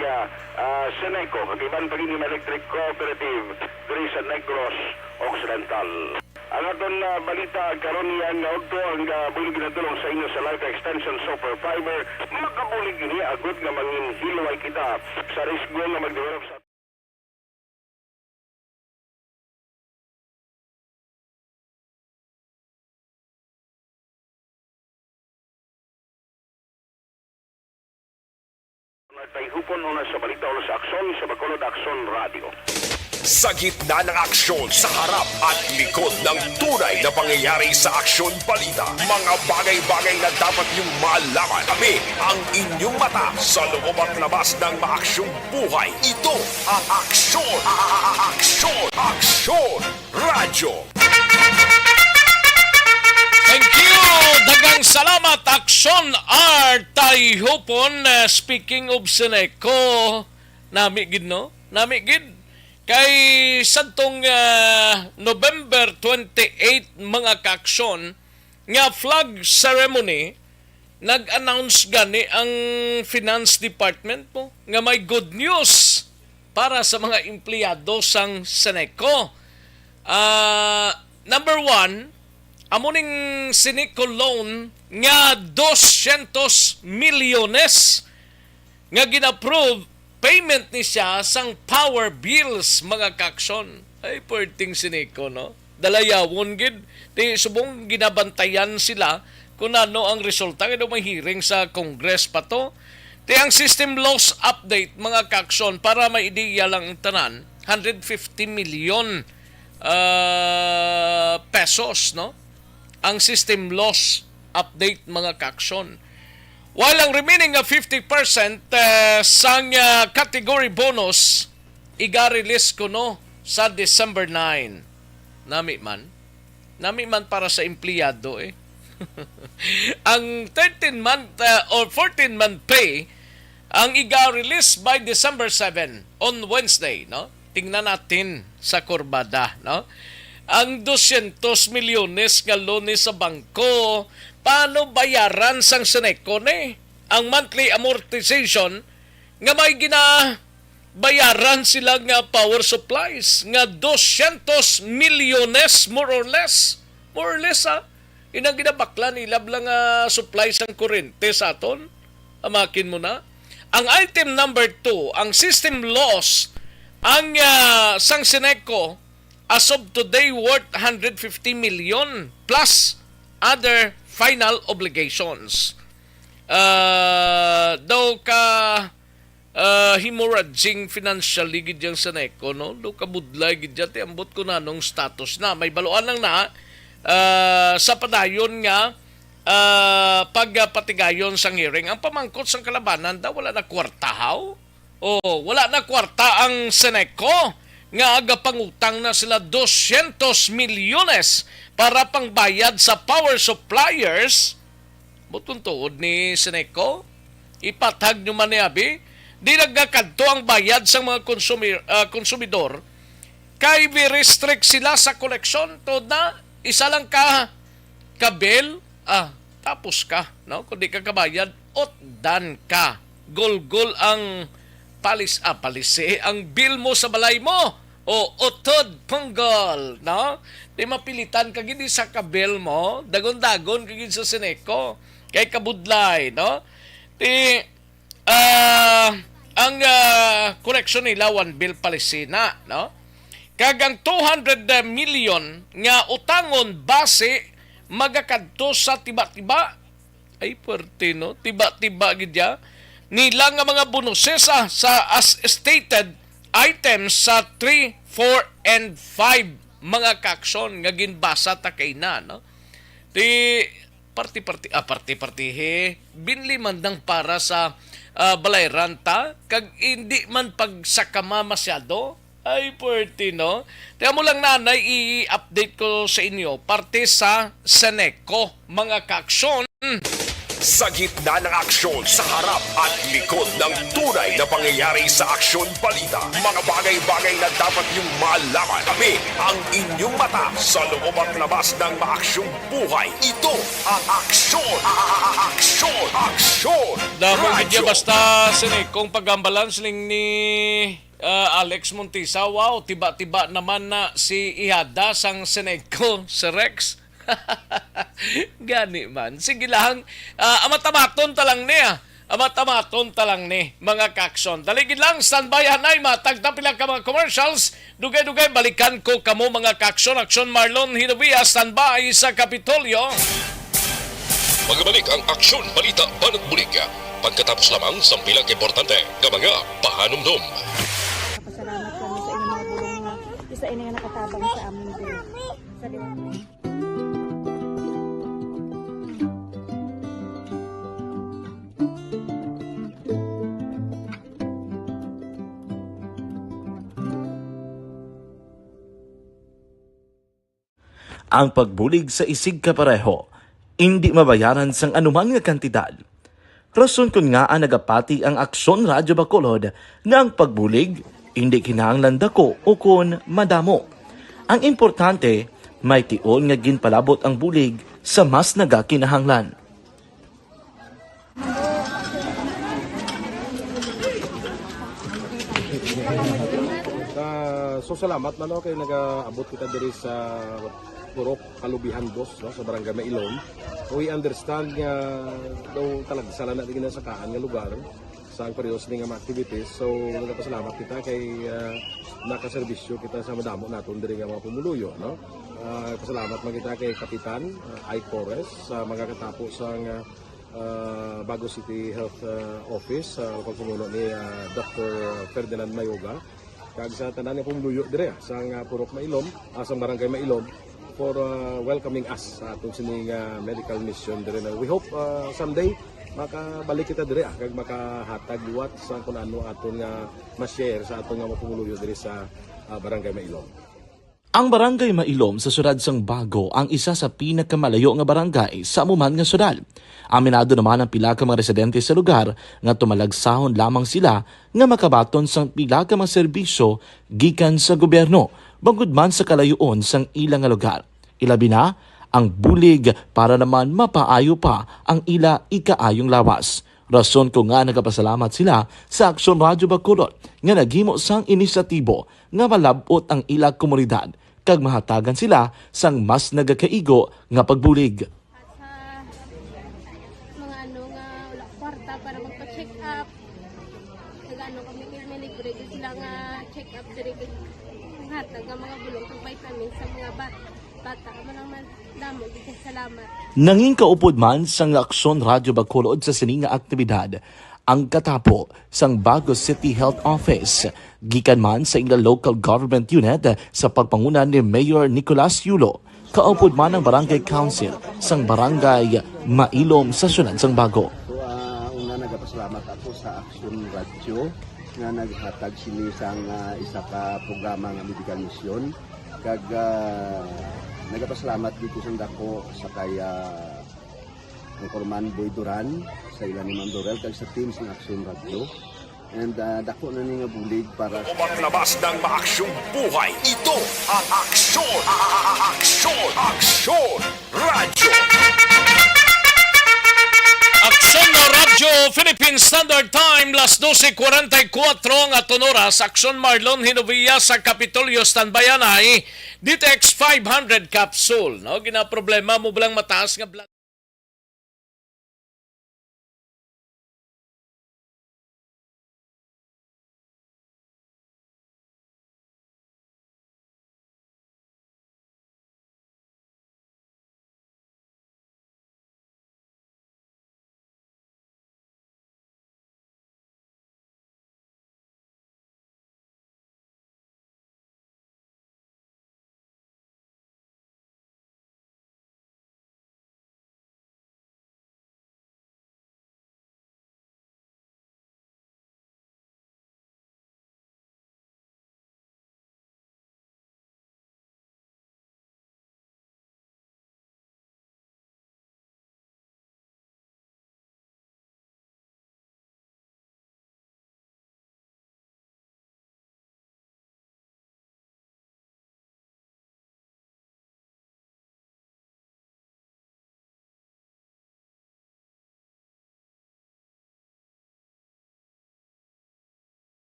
Seneco, kagiban pagiging electric cooperative diri sa Negros Occidental. Ang aton balita karon niyan nga udto ang bulig ginadulong sa inyo sa Life Extension Super Fiber, makabulig ini agud nga manginhilway kita sa risgo nga magdevelop sa hupon una sa balita o sa aksyon sa Bacolod Aksyon Radio. Sa gitna ng aksyon, sa harap at likod ng tunay na pangyayari sa aksyon balita, mga bagay-bagay na dapat niyong malaman. Kami ang inyong mata sa loob at labas ng maaksyong buhay. Ito ang Aksyon! Aksyon Radyo! Thank you! Dagang salamat, Aksyon R. Tayhupon. Speaking of Seneco, nami gid no? Nami gid. Kay santong November 28 mga kaaksyon nga flag ceremony, nag-announce gani ang Finance Department mo nga may good news para sa mga empleyado sang Seneco. Number 1, amuning Seneco loan nga 200 milyones nga gina-approve payment ni siya sang power bills mga kaaksyon. Ay, perting Seneco, no? Dalayawon gid. Di subong ginabantayan sila kung ano ang resulta. Kaya may hearing sa Congress pa to. Di ang system loss update mga kaaksyon para may ideya lang ang tanan, 150 million pesos, no? Ang system loss update mga kaaksyon. While ang remaining 50% sang category bonus iga-release ko no sa December 9. Nami man para sa empleyado ang 13-month or 14-month pay ang iga-release by December 7 on Wednesday, no? Tingnan natin sa kurbada, no? Ang 200 milyones nga loan sa bangko, paano bayaran sang Seneco ni? Ang monthly amortization nga may bayaran sila nga power supplies nga 200 milyones more or less ha. Inang ginabakla nila lang supplies ang kurente sa aton. Amakin mo na. Ang item number 2, ang system loss ang sang Seneco as of today worth 150 million plus other final obligations. Daw ka hemorrhaging financially gid yang Seneco, no? Do ka budlay gid jati ambot ko na nung status na may baluan lang na sa padayon nga pagpatigayon sang hearing. Ang pamangkot sang kalabanan daw wala na kwartahaw. Wala na kwarta ang Seneco nga agapangutang na sila 200 milyones para pangbayad sa power suppliers. Butong tuod ni Seneco, ipatag nyo man ni Abi, di nagkakadto ang bayad sa mga konsumidor, kay restrict sila sa koleksyon. Tuod na, isa lang ka bill, tapos ka, no? Kung di ka kabayad, otdan ka. Gol-gol ang palisi, ang bill mo sa balay mo, o otod punggol, no? Di mapilitan ka gini sa kabil mo, dagon-dagon ka gini sa Seneco. kay kabudlay, no? Ang correction nila 1 bill Palestina, no? Kagang 200 million nga utangon base magakadto sa tiba-tiba. Ay puwerte, no? Tiba-tiba gidya nila nga mga bonuses sa as stated items sa 3, 4 and 5 mga kaksyon nga ginbasa ta kay na, no? Parti-partihe binli man dang para sa balay ranta kag hindi man pagsakama masyado. Ay puwerte, no? Kaya mo lang nanay i-update ko sa inyo parte sa Seneco mga kaksyon. Sa gitna ng aksyon, sa harap at likod ng tunay na pangyayari sa Aksyon Balita, mga bagay-bagay na dapat niyong malaman. Kami ang inyong mata sa loob at labas ng maaksyong buhay. Ito ang Aksyon! Aksyon! Aksyon! Damo Radyo! gidya basta Senecong pagambalan siling ni Alex Montisa. Wow, tiba-tiba naman na si Ihada sang Seneco, si Rex. Gani man. Sige lang. Amatamaton talang niya. Amatamaton talang ni mga kakson. Daligid lang, standby hanay, matagtapila ka mga commercials. Dugay-dugay, balikan ko kamo mga kakson. Aksyon Marlon Hinovia, standby sa Kapitolyo. Magbalik ang Aksyon Balita Banat Bulig. Pagkatapos lamang sa pilang importante ng mga pahanumdum. Pasalamat kami sa inyong mga bulong nga isa ini nga nakatabang sa amin din. Sa liwanag. Ang pagbulig sa isig kapareho, hindi mabayaran sang anuman nga kantidad. Rason kun nga ang nagapati ang Aksyon Radyo Bacolod nga ang pagbulig, hindi kinahanglan dako o kun madamo. Ang importante, may tion nga ginpalabot ang bulig sa mas nagakinahanglan. So salamat man kay nag-abot kita diri sa Purok Kalubihan Boss, no, sa Barangay Mailom. We understand nga daw talagsala na din sa kaan nga lugar sa periyos ni nga mga activities. So nagpasalamat kita kay nakaserbisyo kita sa madamo naton diri nga mga pumuluyo, no. Pasalamat man kita kay Kapitan Ike Torres sa mga katapos ang Bago City Health Office sa pagpumuno ni Dr. Ferdinand Mayoga. Kag sa tanan nga pumuluyo dire sa Purok Mailom, sa Barangay Mailom for welcoming us sa atong sining medical mission dire. We hope someday makabalik kita dire kag makahatag liwat sa kun ano aton nga ma-share sa atong nga mapumuluyo dire sa Barangay Mailom. Ang Barangay Mailom sa syudad sang Bago ang isa sa pinakamalayo nga barangay sa amuman nga syudad. Aminado naman ang pila ka mga residente sa lugar nga tumalagsahon lamang sila nga makabaton sang pila ka mga serbisyo gikan sa gobyerno bangod man sa kalayuon sang ilang nga lugar. Ilabi na ang bulig para naman mapaayo pa ang ila ikaayong lawas. Rason ko nga nagapasalamat sila sa Aksyon Radyo Bacolod nga naghimo sang inisyatibo nga malabot ang ila komunidad kag mahatagan sila sang mas nagakaigo nga pagbulig. Mga ano nga wala kwarta para magpa-check up. Nagano kami libre sila nga check up diri hatag ang mga bulong kag vitamins sa mga bata man naman damo gid salamat. Nanging kaupod man sang Aksyon Radyo Bacolod sa sining nga aktibidad ang katapo sang Bago City Health Office gikan man sa ila local government unit sa pagpanguna ni Mayor Nicolas Yulo. Kaupod man ang Barangay Council sang Barangay Mailom sa syudad sang Bago. So una nagapasalamat ako sa Aksyon Radio nga naghatag sini sang isa ka programa nga medical mission kag nagapasalamat dito sa dako sa kaya ang Corman Boy Duran sa ilan ni Ma'am Dorel kag sa team ng Aksyon Radio. And dako na ni nga bulig para Umaglabas ng maaksyong buhay. Ito ang Aksyon! Aksyon! Aksyon! Radyo! Aksyon na Radyo Philippine Standard Time, las 12:44 at oras. Aksyon Marlon Hinovia sa Kapitolyo, standby ay DTX 500 capsule. No? Gina problema mo balang mataas nga blood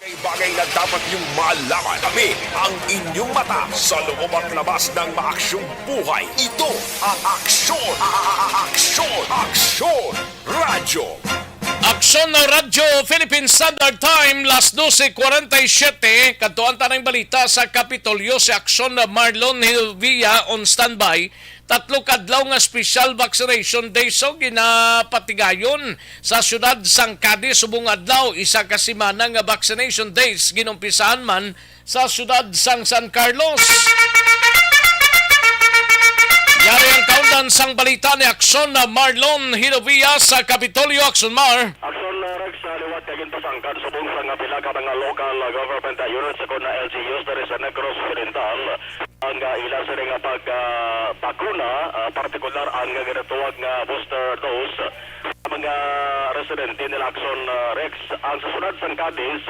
Bagay na dapat niyong malaman. Kami ang inyong mata sa loob at labas ng maaksyong buhay. Ito ang Aksyon! Aksyon! Aksyon! Radyo! Aksyon na Radyo Philippine Standard Time, las 12:47. Kantuan tanang balita sa Kapitolyo si Aksyon na Marlon Hilvia on standby. 3 kadlaw nga special vaccination day so ginapatigayon sa syudad sang Cadiz subong adlaw. Isa ka semana nga vaccination days ginumpisahan man sa syudad sang San Carlos. Yari ang kaundan sang balita ni Aksyon na Marlon Hilovia sa Kapitolyo. Aksyon Mar. Aksyon na Rex sa liwat kaging pasangkad subong sa nga pila ka mga local government units sa na LGUs dari sa Negros Occidental ang ilan sa nga bakuna, partikular ang ginatuwag nga booster dose sa mga residente nila Aksyon Rex. Ang susunod sa Cadiz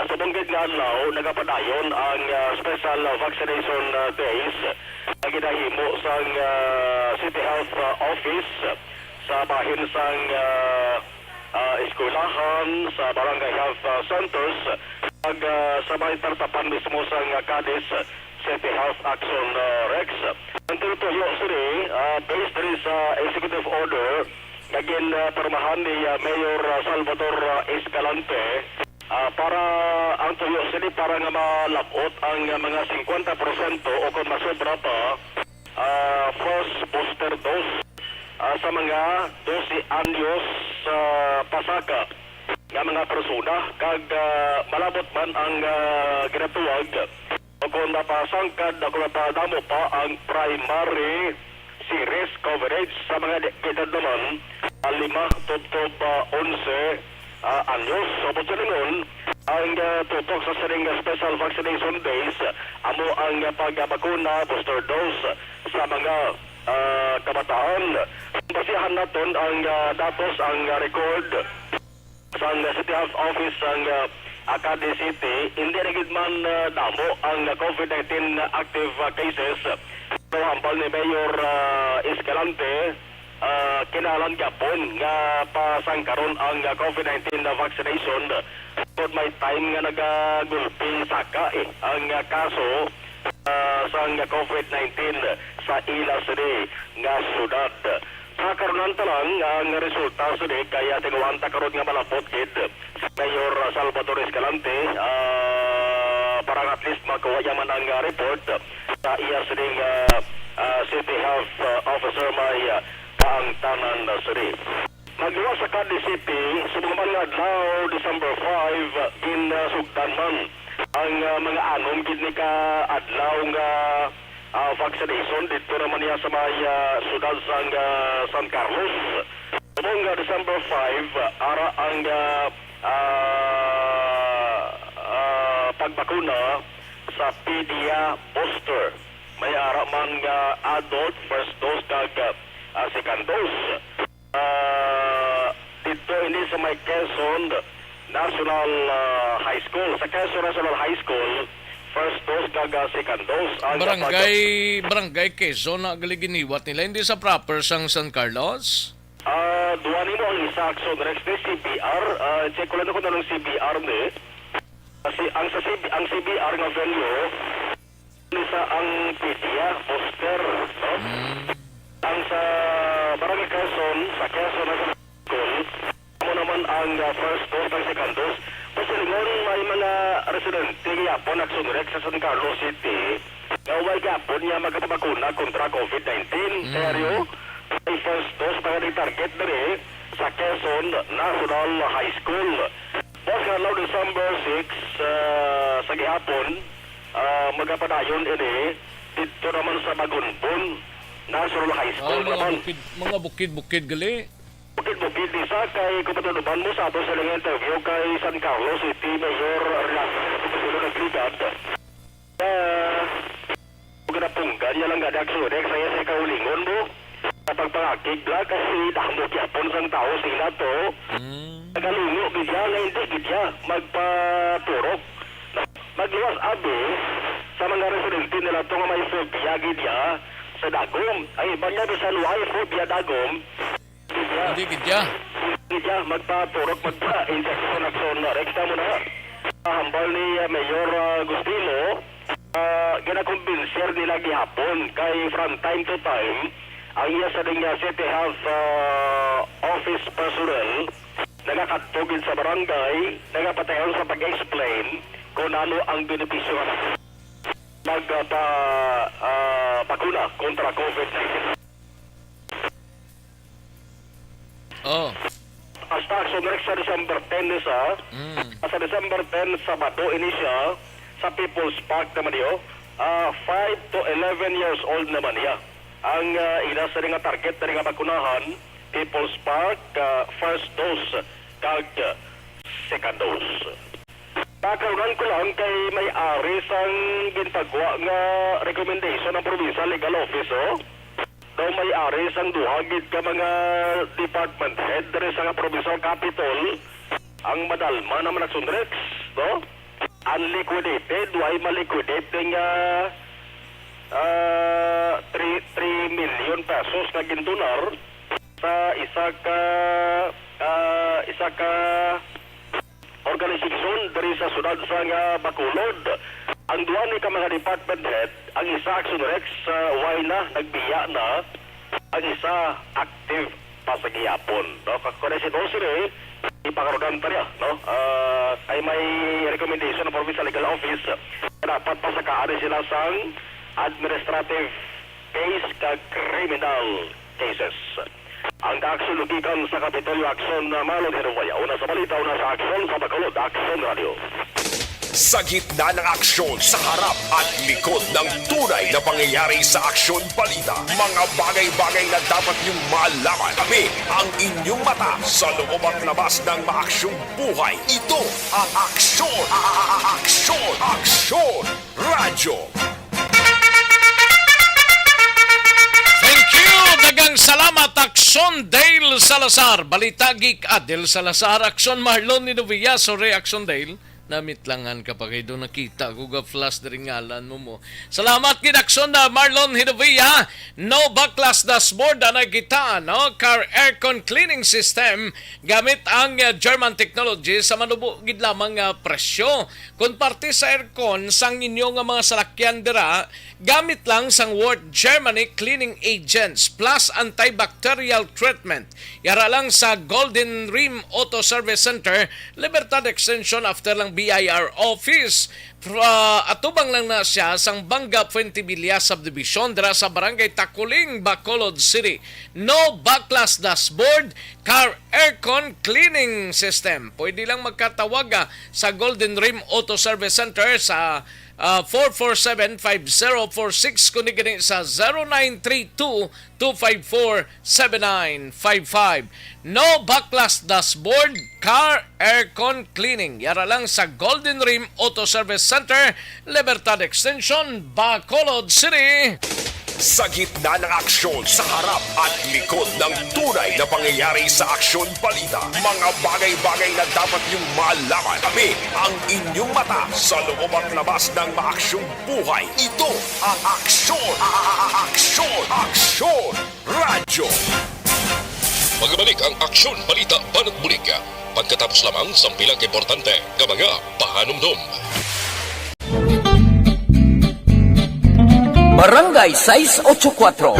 sa bunggit nga adlaw nagapadayon ang special vaccination days na ginahimo sa City Health Office sa bahin sang eskwelahan, sa barangay health centers, pag sabay tartapan mismo sa Cadiz City Health Action Rex. Ang tinutuyo sini, based rin sa executive order, naging permahan ni Mayor Salvador Escalante, para ang tuyo sini para nga malabot ang mga 50% o kung masobra pa, first booster dose sa mga 12 anyos pasaka nga mga persona kag malabot man ang ginatuwag o kung napasangkad o kung napadamo pa ang primary series coverage sa mga edad naman 5 to 11 anyos. So pagsalingon ang tutok sa siring special vaccination days amo ang pagbakuna booster dose sa mga kabataan. Basihan naton ang datos ang record sa City Health Office ang Cadiz City. Hindi rin man damo ang COVID-19 active cases. So hambal ni Mayor Escalante, kinalan Japon nga pasangkaron ang COVID-19 vaccination. But may time nga nagagulping saka ang kaso sa COVID-19 sa ila sini nga syudad. Sa karunan talang ang resulta sini kaya tingawanta karon nga malapot kid Mayor Salvador Escalante para at least makuha yaman ang report sa iya sini City Health Officer may kaangtanan sini. Nagluwa sa Cadiz City subong mga adlaw December 5 in sugdan man ang mga anom gid ni ka adlaw nga vaccination dito naman niya sa may syudad sang San Carlos. Subong December 5 ara ang pagbakuna sa PDA booster. May ara man nga adult first dose kag second dose. Dito ini sa may Quezon National High School. Sa Quezon National High School, first dose kag second dose. Barangay Quezon na galiginiwat nila. Hindi sa proper sang San Carlos? Duwan mo ang isa Aksyon Rex ni CBR. Check ko lang ako na ng CBR ni. Kasi ang CBR nga venue, isa ang PDA poster. No? Ang sa Barangay Quezon, sa Quezon National School, mo naman ang first dose ng second dose. Pasilingon may mga residente yapon Aksyon Rex sa San Carlos City. Gaway yapon niya magkapabakuna kontra COVID-19. Seryo, may first dose pa nga target dere sa Quezon National High School. Boss nga law December 6 sa gihapon, magkapadayon ini dito naman sa Bagunbon National High School naman. Mga bukid-bukid gali. Bukid-bukid isa kay kupatunuban mo sa ato sa lang interview kay San Carlos City Mayor Renato Pagpatulo ng Brigad. Pagkatapunggan niya lang gada Aksyon Rex saya sa kaulingon mo. Kapag pangakig lang kasi dahil yapon sang tao sila to. Nagalungo gidya nga hindi gidya magpaturok. Magluwas abi sa mga residente nila to nga may phobia gidya sa dagom. Ay banya sa luhay phobia dagom. Hindi gidya. Gidya magpaturok magpa-injection Aksyon Rex na mo na. hambal ni Mayor Gustilo, ginakumbinser nila gihapon kay from time to time ang iya sa ding City Health Office personnel nagakatugid sa barangay, nagapatayon sa pag-explain kung ano ang benepisyo bakuna kontra COVID-19. Hasta action sa December 10 sa December 10 Sabado ini siya sa People's Park naman niyo. 5 to 11 years old naman niya. Ang ina sa nga target na nga bakunahan, People's Park, first dose kag second dose. Pagkaunan ko lang kay may ari sang gintagwa nga recommendation ng Provincial Legal Office, daw may ari sang duhagid ka mga department head dere sa nga provincial capital ang madalma naman nagsundrex, no? Unliquidated, why maliquidate nga 3 million pesos na gintunar sa isa ka organisasyon dari sa sunod sa nga Bacolod. Ang duwa ni ka mga department head, ang isa action rex why na nagbiya na, ang isa active pa sa gihapon, no? Kakonesin also ipakarodan pa niya, no? Ay may recommendation ng Provincial Legal Office dapat pasakaan sila sang administrative case kag criminal cases. Ang action lugikan sa Kapitolyo Action na Marlon Herovaya. Una sa balita, una sa action sa Bacolod Action Radio. Sa gitna ng aksyon, sa harap at likod ng tunay na pangyayari sa aksyon balita, mga bagay-bagay na dapat niyong malaman. Kami ang inyong mata sa loob at labas ng maaksyong buhay. Ito ang Aksyon! Aksyon! Aksyon! Radyo! Dagang salamat Aksyon Dale Salazar, Balita Geek Adel Salazar, Aksyon Marlon Ninovia, sorry Aksyon Dale. Namitlangan kapag kayo doon nakita ko flash na ringalan mo. Salamat Aksyon na Marlon Hinovia. No backlash dashboard na nakita, no? Car aircon cleaning system gamit ang German technology sa manubugid lamang presyo. Kung parte sa aircon sang inyong mga salakyan dira, gamit lang sang Word Germany cleaning agents plus antibacterial treatment. Yara lang sa Golden Rim Auto Service Center, Libertad Extension after lang BIR office. Atubang lang na siya sang Banga Fuentevilla Subdivision dira sa Barangay Takuling, Bacolod City. No backlash dashboard, car aircon cleaning system. Pwede lang magkatawag sa Golden Rim Auto Service Center sa 447-5046 kundi gani sa 0932-254-7955. No backlash dashboard, car aircon cleaning. Yara lang sa Golden Rim Auto Service Center, Libertad Extension, Bacolod City. Sa gitna ng aksyon, sa harap at likod ng tunay na pangyayari sa aksyon balita, mga bagay-bagay na dapat niyong malaman. Kami ang inyong mata sa loob at labas ng maaksyong buhay. Ito ang Aksyon! Aksyon! Aksyon! Radyo! Magbalik ang Aksyon Balita Banat Bulig. Pagkatapos lamang sa pilang importante ng mga pahanumdum. Barangay 684.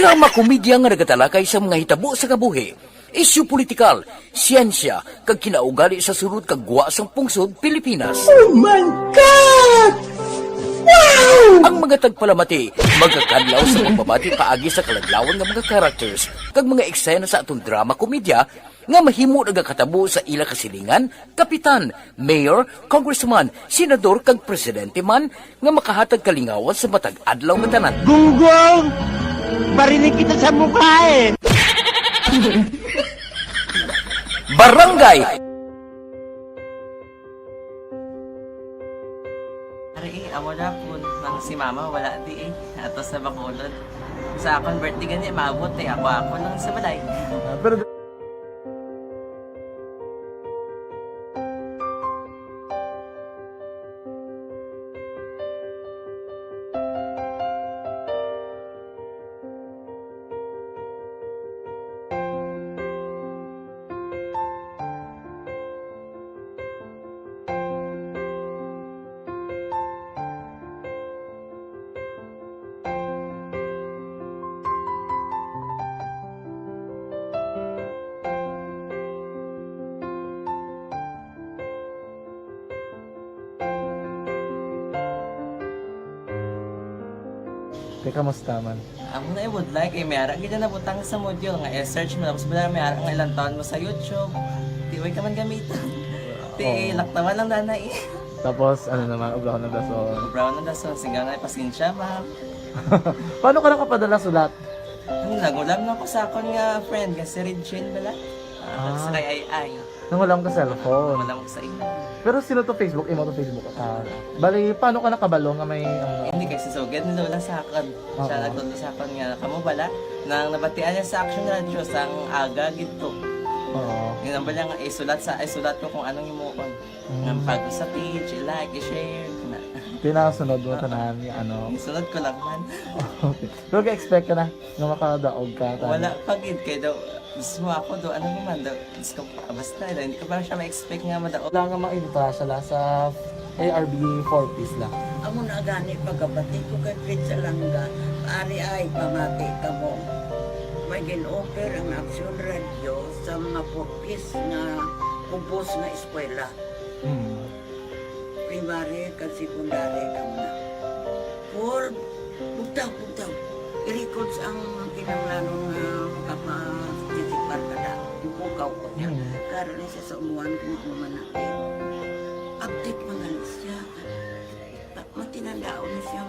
Drama komedya nga nagatalakay sa mga hitabo sa kabuhi, isyu politikal, siyensya, kag kinaugali sa surut kag guwa sang pungsod Pilipinas. Oh my God! Wow! Ang mga tagpalamati magkakadlaw sa pagbabati paagi sa kaladlawan ng mga characters kag mga eksena sa atong drama komedya nga mahimo nagakatabo sa ila kasilingan, kapitan, mayor, congressman, senador kag presidente man nga makahatag kalingawan sa matag adlaw nga tanan. Gunggong! Barinig kita sa mukha eh! Barangay! Ari, amo na po nang si mama wala di ato sa Bacolod. Sa akong birthday gani maabot ako nang sa balay. Pero Kaya kamusta man? Amo na would like kay mayara gid na butang sa module nga i-search mo tapos bala mayara nga ilang taon mo sa YouTube. Di way ka man gamitan. Ti laktawan lang nanay. Tapos, ano naman, ublaw ng dason. Ublaw ng dason, singgang nga pasensya, ma'am. Paano ka nakapadala sulat? Nagulam na ko sa akon nga friend, kasi Regine bala. Sa kay ay. Nangulam ka cellphone. Nangulam ko sa imo. Pero sino to Facebook? Imo to Facebook. Bali, paano ka nakabalo nga may... Hindi kasi sugad nila wala sa akon. Siya nagtulo sa akon nga, kamo bala, nang nabatian niya sa Action Radio sang aga gito. Oo. Yun ang bala nga, isulat ko kung anong imuon. Nga pag sa page, i-like, i-share. Pinasunod mo tanan yung ano. Sunod ko lang man. Okay. Pero ka-expect ka na na makadaog ka. Wala, pagid kay daw. Gusto mo ako daw, ano naman daw. Gusto ko, basta, hindi ko ba siya ma-expect nga madaog. Wala nga maibita siya sa ARB 4 piece lang. Amo na gani pagkabati ko kay Fritz Alanga. Ari ay pamati ka mo. May gin-offer ang Action Radio sa mga 4 piece nga kumpos nga eskwela. Primary kag secondary ka na. For bugtaw. I-record ang kinanglanong makapasisikpar ka na. Ipukaw ko niya. Karoon niya siya sa umuwan kung umanakin. Update mga siya. Matinandao na siya.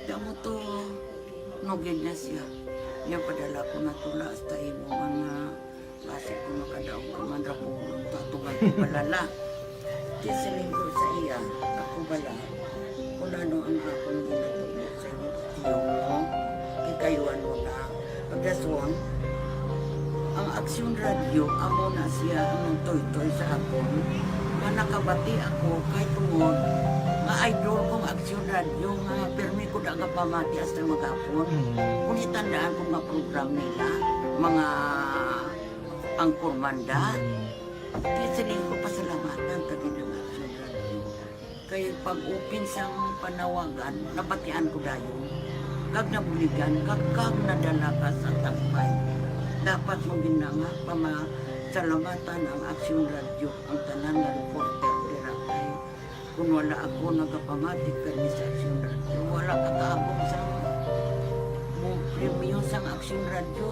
Damo to, nogin na siya. Niya padala ko na tula sa imo mga klase ko makadaong kamandra po. Tatugan ko balala. Tisiling ko sa iya. Ako bala. Kung ano ang akong ginatulog sa iyo. Mo, ikayuan mo na. Pagdaswang, ang Action Radio, amo na siya ang toy-toy sa akon. Manakabati ako kay tungod nga idol kong Action Radio nga permi ko daga pamati hasta magapon. Kung itandaan ko nga program nila, mga angkormanda, tisiling ko pasalamatan kagi ng Action Radio. Kaya pag-upin siyang panawagan, nabatian ko dayon. Kag nabuligan, kag nadala ka sa tampay. Dapat mong ginanga pamasalamatan ang Action Radio, ang tanan nga reporter dirakay. Kung wala ako nagapamati kami sa Action Radio, wala kakaabong sa premium sa Action Radio.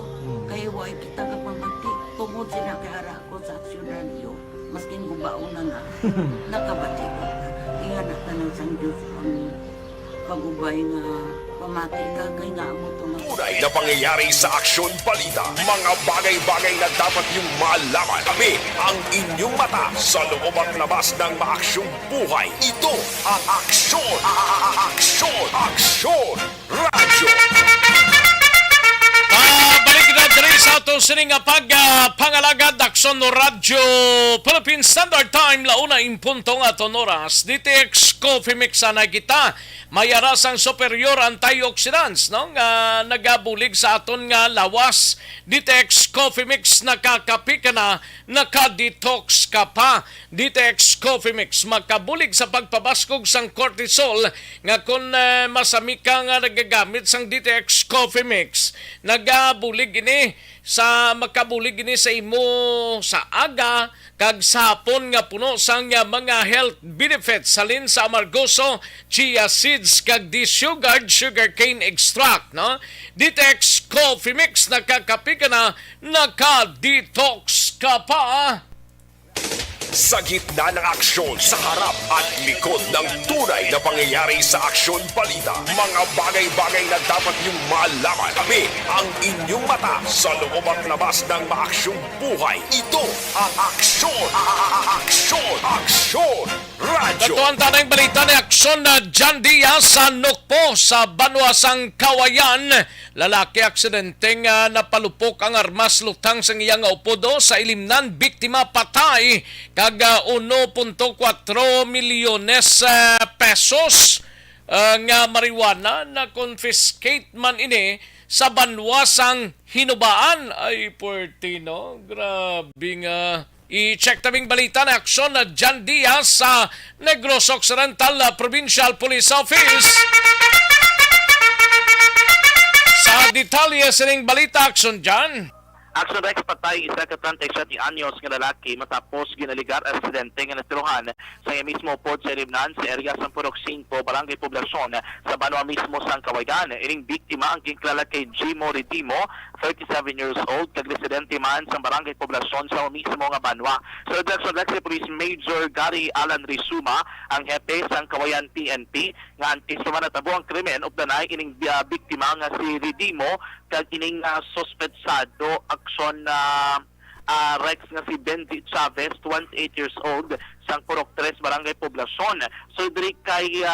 Kaya wala kita kapamati. Tungod sila kay ara ko sa Action Radio, maskin gubaon na nakabati ko. Kaya natanong sa Diyos ang pag-ubay nga pamati ka kay nga mo ito na. Tunay na pangyayari sa Aksyon Balita. Mga bagay-bagay na dapat niyong malaman. Kami ang inyong mata sa loob at labas ng maaksyong buhay. Ito ang Aksyon! Aksyon Radio! Balik na diri sa atong sining nga pangalagad Aksyon Radio Philippine Standard Time launa impuntong aton oras DTX Coffee Mix na kita mayaras ang superior antioxidants no nga nagabulig sa aton nga lawas. DTX Coffee Mix nakakapi ka na, naka-detox ka pa. DTX Coffee Mix makabulig sa pagpabaskog sang cortisol nga kung masami ka nga nagagamit sang DTX Coffee Mix nagabulig ini sa makabulig ini sa imo sa aga kag sapon nga puno sang mga health benefits salin sa amargoso, chia seeds kag desugared sugarcane extract no. DTX Coffee Mix nakakapi ka na, naka-detox ka pa. Sa gitna ng aksyon, sa harap at likod ng tunay na pangyayari sa Aksyon Balita. Mga bagay-bagay na dapat niyong malaman. Kami ang inyong mata sa loob at labas ng maaksyong buhay. Ito ang Aksyon Radio! Katuan tanang balita ni Aksyon na John Diaz sa Nukpo sa Banwasang Kawayan. Lalaki aksidenteng napalupok ang armas lutang sa iyang upodo sa ilimnan, biktima patay kag 1.4 milyones pesos nga marijuana na confiscate man ini sa Banwasang Hinubaan. Ay Puertino, grabe nga. I-check tabing balita na Aksyon na John Diaz sa Negros Occidental Provincial Police Office. Sa detalye sining balita Aksyon dyan. Action Rex patay isa ka 37 anyos nga lalaki matapos ginaligar ang aksidente nga natiruhan sa mismo pod sa Libnan sa area sa Purok 5, Barangay Poblasyon sa Banwa mismo sa Kawayan. Ining biktima ang ginkilala kay Jimo Ridimo, 37 years old, kag residente man sa Barangay Poblasyon sa mismo nga Banwa. So Action Rex Police Major Gary Alan Risuma ang hepe sa Kawayan PNP nga antes pa natabo ang krimen of the night ining biktima nga si Ridimo kag ining suspetsado aksyon na Rex nga si Benji Chavez, 28 years old, sang Purok 3, Barangay Poblasyon. So diri kay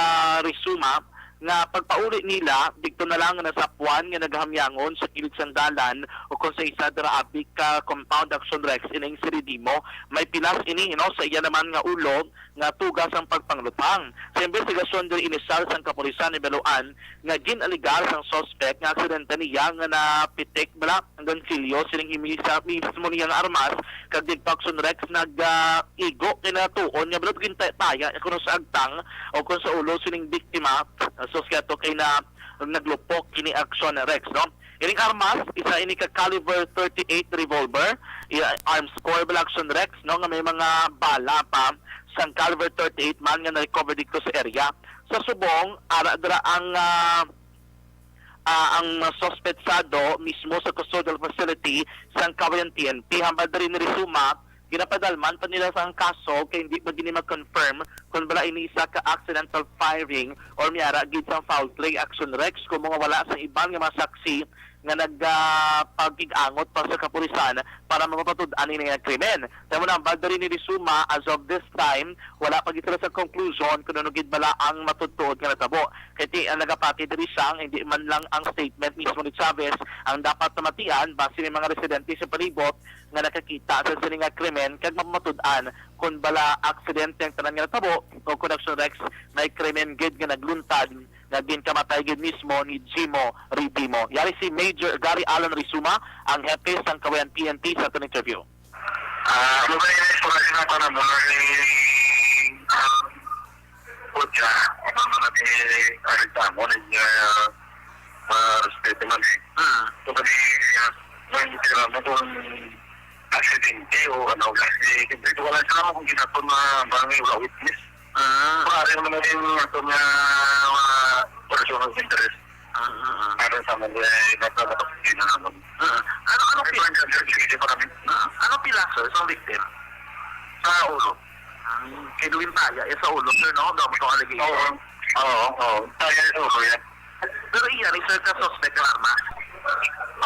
Risuma nga pagpauli nila dito na lang na sa puwan nga naghamyangon sa kilid sang dalan o kung sa isa dira abik compound Action Rex ining si Ridimo may pilas ini sa iya naman nga ulog nga tugas ang pagpanglutang. Sa investigasyon diri inisal sang kapulisan ni Beloan nga ginaligar sang suspect nga aksidente niya nga napitik bala ang gansilyo sining imisa mismo niya nga armas kag digpa Action Rex igo kinatuon nga bilog gintaya kuno sa agtang o kung sa ulo sining biktima sosyato kay na naglupok kini Action Rex, no? Ining armas, isa ini ka caliber 38 revolver, arms core Action Rex, no? Nga may mga bala pa sang caliber 38 man nga na-recover dito sa area. Sa subong, ara-dra ang suspetsado mismo sa custodial facility sang Kawayan PNP. Hambal rin ni Risuma, ginapadalman pa nila sa ang kaso kaya hindi pa gini mag-confirm kung bala inisa ka accidental firing or miyara gid sa foul play Action Rex kung mga wala sa ibang nga mga saksi nga nagpag-igangot pa sa kapulisan para mapapatud-an ini nga krimen. Tamo na baldari ni Risuma as of this time wala pa gid sila sa conclusion kung ano gid bala ang matudtod nga natabo. Kaya ang nagapati diri sang hindi man lang ang statement mismo ni Chavez ang dapat namatian base ni mga residente sa palibot nga nakakita sa sini nga krimen kag mapatud-an kung bala aksidente ang tanan nga natabo o kung Action Rex may krimen gid nga nagluntad na ginkamatay gid mismo ni Jimo Ridimo. Yari si Major Gary Alan Risuma, ang hepe sang Kawayan PNP sa itong interview. Ano ba yung exploration na para mo ni Pucha? Ano na natin mo na respeto man eh. Ito ba may tira mo itong aksidente o ano kasi ito wala sila mo kung ginatong na barangay wala witness. Pagkari naman na yung ito nga person of interest. Meron sa mga nagpapapagin na naman. Ano pilaso isang victim? Sa ulo. Kinuwin taya, sa ulo. Pero no, daw mo allegation. Oo. Taya sa ulo yan. Pero iyan, research na suspect ng arma?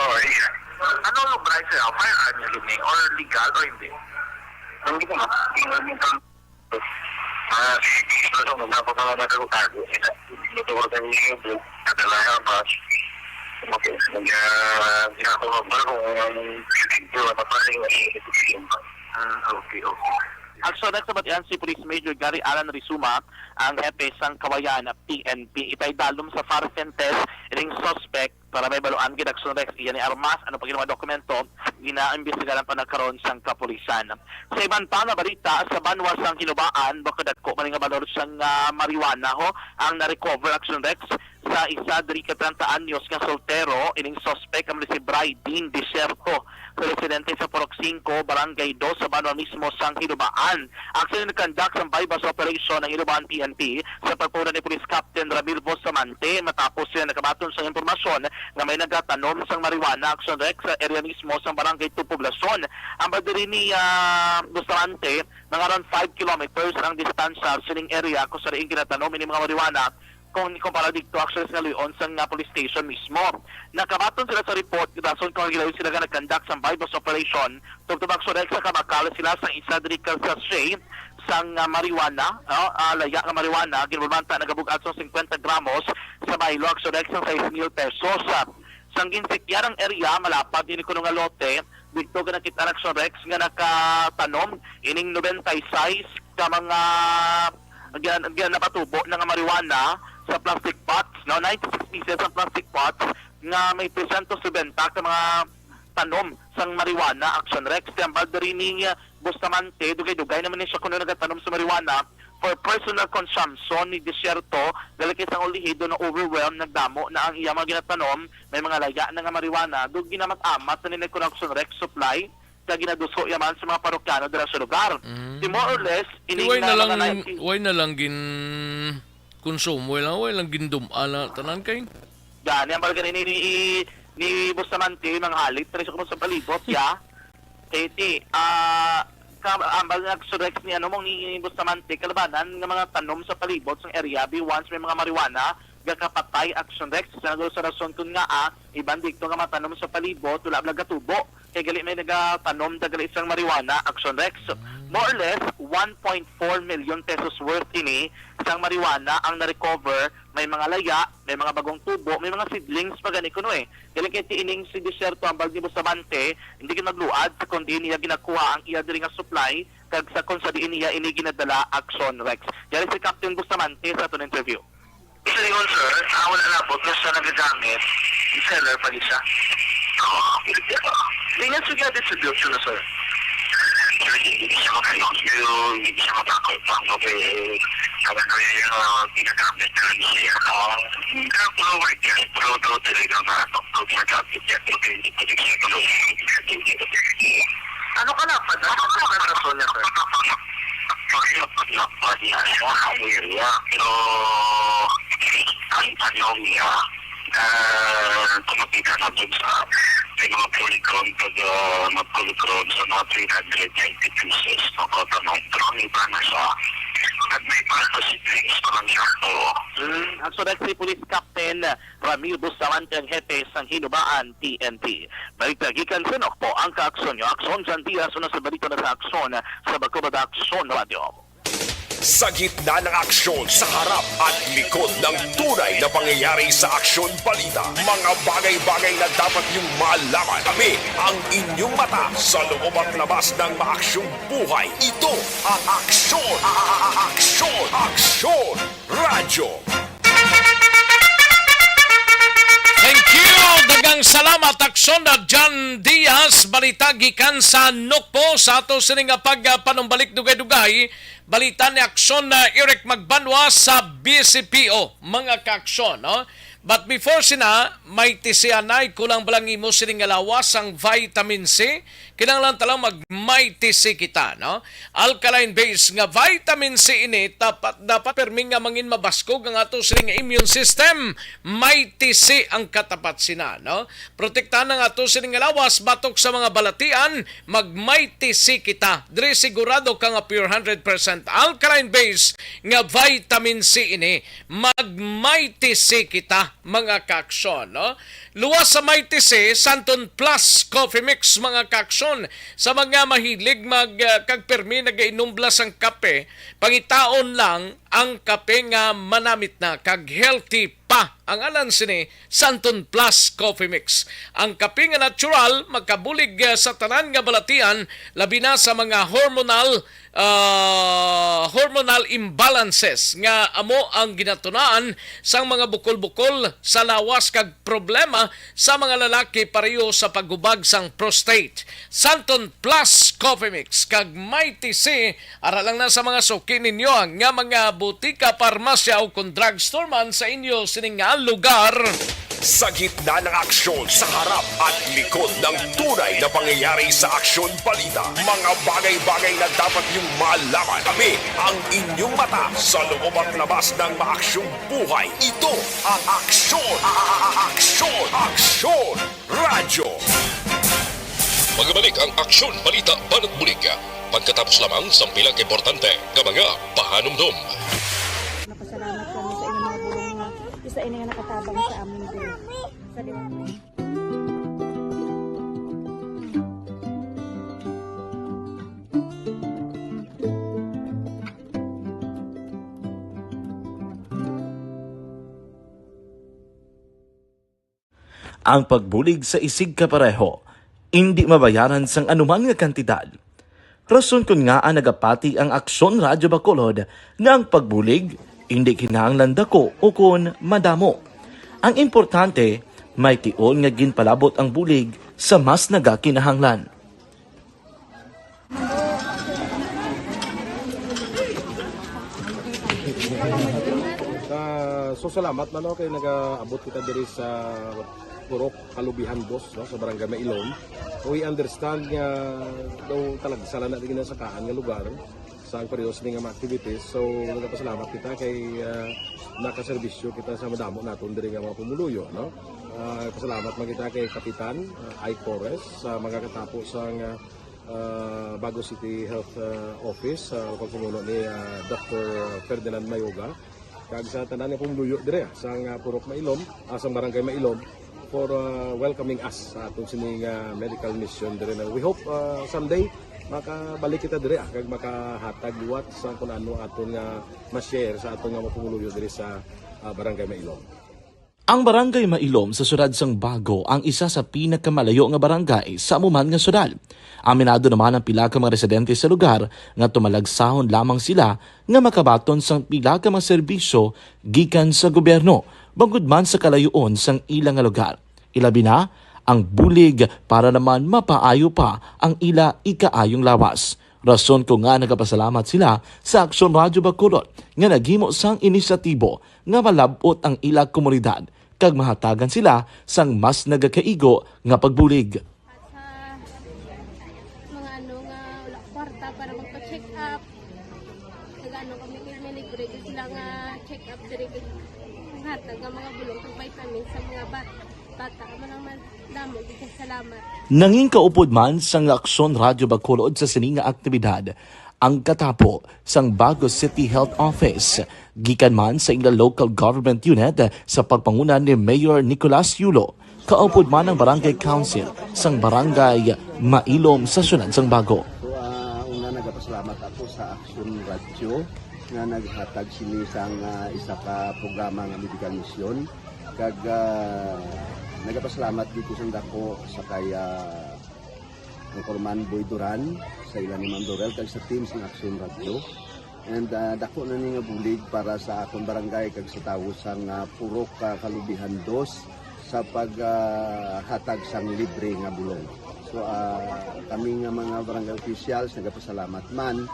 Oo, iyan. Ano yung bright sa'yo? Firearm yung gini? Or legal o hindi? Hindi ko Ito mo napapala na tago. Ito ko rin yung kadala ba? Ginagawa ba kung ito na paling okay. Action Rex sabat yan si Police Major Gary Alan Risuma ang hepe sang Kawayan PNP. Itay dalom sa Farcentes ining suspect para may baluan gid Action Rex iyan ni armas ano pa ginawa dokumento ginaimbestigahan pa nagkaroon sang kapulisan. Sa ibang pa nga balita sa Banwa sang Hinubaan bakod ko man nga balor sang marijuana ho ang na-recover Action Rex sa isa diri ka 30 anyos nga soltero ining suspect ang si Brydin Deserto sa residente sa Purok 5 Barangay 2 sa Banwa mismo sang Hinubaan. Actually nag-conduct ang bypass operation ng Hinubaan PNP sa pagpuna ni Police Captain Ramil Bustamante matapos sila nakabaton sa impormasyon na may nagatanom sang marijuana Action Rex sa area mismo sa Barangay 2 Poblasyon. Ang badiri ni Bustamante ng around 5 kilometers ang distansya sa sining area kung saan ginatanom ini mga marijuana kung ikumpara dito actually sa Leon sa police station mismo. Nakabaton sila sa report dason kung gilawin sila nga nag-conduct sa bypass operation tugtubag Action Rex sa kabakal sila sa isa diri ka sa Shay sang marijuana, laya nga marijuana ginbulmanta nagabugat sa 50 gramos sa baylo Action Rex ng 6,000 pesos. Sang ginsikyan ang area malapad ini kuno nga lote dito ka nakita Action Rex nga nakatanom ining 96 ka mga napatubo ng marijuana sa plastic pots, no? 96 pieces ng plastic pots nga may presento sa benta ka mga tanom sang marijuana Action Rex. Ang baldari ni Bustamante, dugay-dugay naman niya siya kung nagatanom sa marijuana for personal consumption ni Desierto dahil kisang ulihido na overwhelmed nagdamo na ang iya mga ginatanom may mga laya na nga marijuana do ginamat-amat na nila Connection Rex supply sa ginaduso yaman sa mga parokyano dira sa lugar. Di more or less Way na lang gin konsumo, way lang gin dumala tanan kay. Gani ang mga ganini ni Bustamante mga halit tres ko sa palibot ya. Kaya ambal nagsurex ni ni Bustamante kalabanan ng mga tanom sa palibot sa area once may mga marijuana gakapatay action rex sa rason kun nga iban dikto nga matanom sa palibot wala gatubo kay gali may nagatanom dagali isang marijuana action rex more or less 1.4 million pesos worth ini isang marijuana ang na-recover may mga laya may mga bagong tubo may mga seedlings pa gani kuno gali kay tiining si Desierto ambal ni Bustamante hindi kinagluad sa kundi niya ginakuha ang iya diri nga supply kag sa kon sa diin niya ini ginadala action rex dali si Captain Bustamante sa aton interview. Isa yun, sir. Wala na po. Plus sa nagagamit, seller pa siya. Hindi nga sige distribution na, sir. Hindi siya makayon. Hindi siya matakot. Okay. Kaya na yung ginagamit na rin siya. Kaya pulawag yan. Pulaw talaga nga. Pagkagamit yan. Hindi ko siya ano ka na pa? Ano ka na rason niya, sir? Pag-lapad niya siya. Pero ang niya tumapitan na doon sa mga polygon pag mag-polygon sa mga 390 pieces na katanong pero ang iba na siya at may para si drinks pa lang siya Ang surat si Police Captain Ramil Bustamante ang hepe sang Hinubaan TNT. Baligtagikan sa po ang kaaksyon nyo. Aksyon San Diaz na sa balito na sa aksyon sa Bagkubad Aksyon Radio. Sa gitna ng aksyon, sa harap at likod ng tunay na pangyayari sa aksyon balita, mga bagay-bagay na dapat niyong malaman. Kami ang inyong mata sa loob at labas ng maaksyong buhay. Ito ang Aksyon! Aksyon! Aksyon! Radyo! Thank you! Dagang salamat aksyon na John Diaz balita gikan sa Nokpo sa ato sining pagpanumbalik dugay-dugay balita ni aksyon na Eric Magbanwa sa BCPO mga kaaksyon no. But before sina, may tisianay kulang balang imo sining lawas ang vitamin C. Kinahanglan talang may tisi kita, no? Alkaline base nga vitamin C ini dapat perming nga mangin mabaskog ang ato sining immune system. May tisi ang katapat sina, no? Protektahan ang ato sining lawas batok sa mga balatian, may tisi kita. Diri sigurado ka nga pure 100% alkaline base nga vitamin C ini. May tisi kita mga kaaksyon, no? Luwas sa may tisi, Santon Plus Coffee Mix mga kaaksyon. Sa mga mahilig kagpermi nagainumblas ang kape, pangitaon lang ang kape nga manamit na kag healthy pa. Ang alan sini Santon Plus Coffee Mix. Ang kape nga natural magkabulig sa tanan nga balatian labi na sa mga hormonal imbalances nga amo ang ginatunaan sang mga bukol-bukol sa lawas kag problema sa mga lalaki pareho sa paggubag sang prostate. Santon Plus Coffee Mix kag may tisi ara lang na sa mga suki ninyo nga mga butika, parmasya o kung drugstore man sa inyo sining nga lugar. Sa gitna ng aksyon, sa harap at likod ng tunay na pangyayari sa aksyon balita, mga bagay-bagay na dapat niyong malaman. Kami ang inyong mata sa loob at labas ng maaksyong buhay. Ito ang Aksyon! Aksyon! Aksyon! Radyo! Magbalik ang Aksyon Balita Banat Bulig. Pagkatapos lamang sa pilang importante ng mga pahanumdum. Napasalamat kami sa inyong mga bulong nga isa ini nga nakatabang sa amin din. Sa ang pagbulig sa isig kapareho, hindi mabayaran sang anuman nga kantidad. Rason kun nga ang nagapati ang Aksyon Radyo Bacolod nga ang pagbulig, hindi kinahanglan dako o kun madamo. Ang importante, may tion nga ginpalabot ang bulig sa mas nagakinahanglan. So salamat man kay nag-abot kita diri sa Purok Kalubihan Boss no, sa Barangay Mailom. We understand nga daw talaga sala na din sa kaan nga lugar sa parehas ning mga activities. So nagpasalamat kita kay nakaserbisyo kita sa madamo naton diri nga mga pumuluyo no. Pasalamat man kita kay Kapitan I. Torres sa mga katapos sang Bago City Health Office sa pagpumuno ni Dr. Ferdinand Mayoga kag sa tanan nga pumuluyo dire sang Purok Mailom, sa Barangay Mailom for welcoming us sa atong sining medical mission dire. We hope someday makabalik kita dire kag makahatag liwat sa kung ano aton nga ma-share sa aton nga mapumuluyo dire sa Barangay Mailom. Ang Barangay Mailom sa siyudad sang Bago ang isa sa pinakamalayo nga barangay sa amuman nga syudad. Aminado naman ang pila ka mga residente sa lugar nga tumalagsahon lamang sila nga makabaton sang pila ka mga serbisyo gikan sa gobyerno bangod man sa kalayuon sang ilang nga lugar. Ilabi na ang bulig para naman mapaayo pa ang ila ikaayong lawas. Rason ko nga nagapasalamat sila sa Aksyon Radyo Bacolod nga naghimo sang inisyatibo nga malabot ang ila komunidad kag mahatagan sila sang mas nagakaigo nga pagbulig. Mga ano nga wala kwarta para magpa-check up. Nagano kami libre sila nga check up dire hatag nga mga bulong kag vitamin sa mga bata mo naman damo di salamat. Nanging kaupod man sang Aksyon Radyo Bacolod sa sining nga aktibidad ang katapo sang Bago City Health Office gikan man sa ila local government unit sa pagpanguna ni Mayor Nicolas Yulo. Kaupod man ang Barangay Council sang Barangay Mailom sa siyudad sang Bago. So una nagapasalamat ako sa Aksyon Radyo nga naghatag sini sang isa ka programa nga medical mission kag nagapasalamat dito sa dako sa kaya ang Corman Boy Duran sa ilan ni Ma'am Dorel kag sa team sa Aksyon Radyo and dako na ni nga bulig para sa akong barangay kag sa tawo sang Purok Kalubihan 2 sa paghatag sang libre nga bulong. So kami nga mga barangay officials nagapasalamat man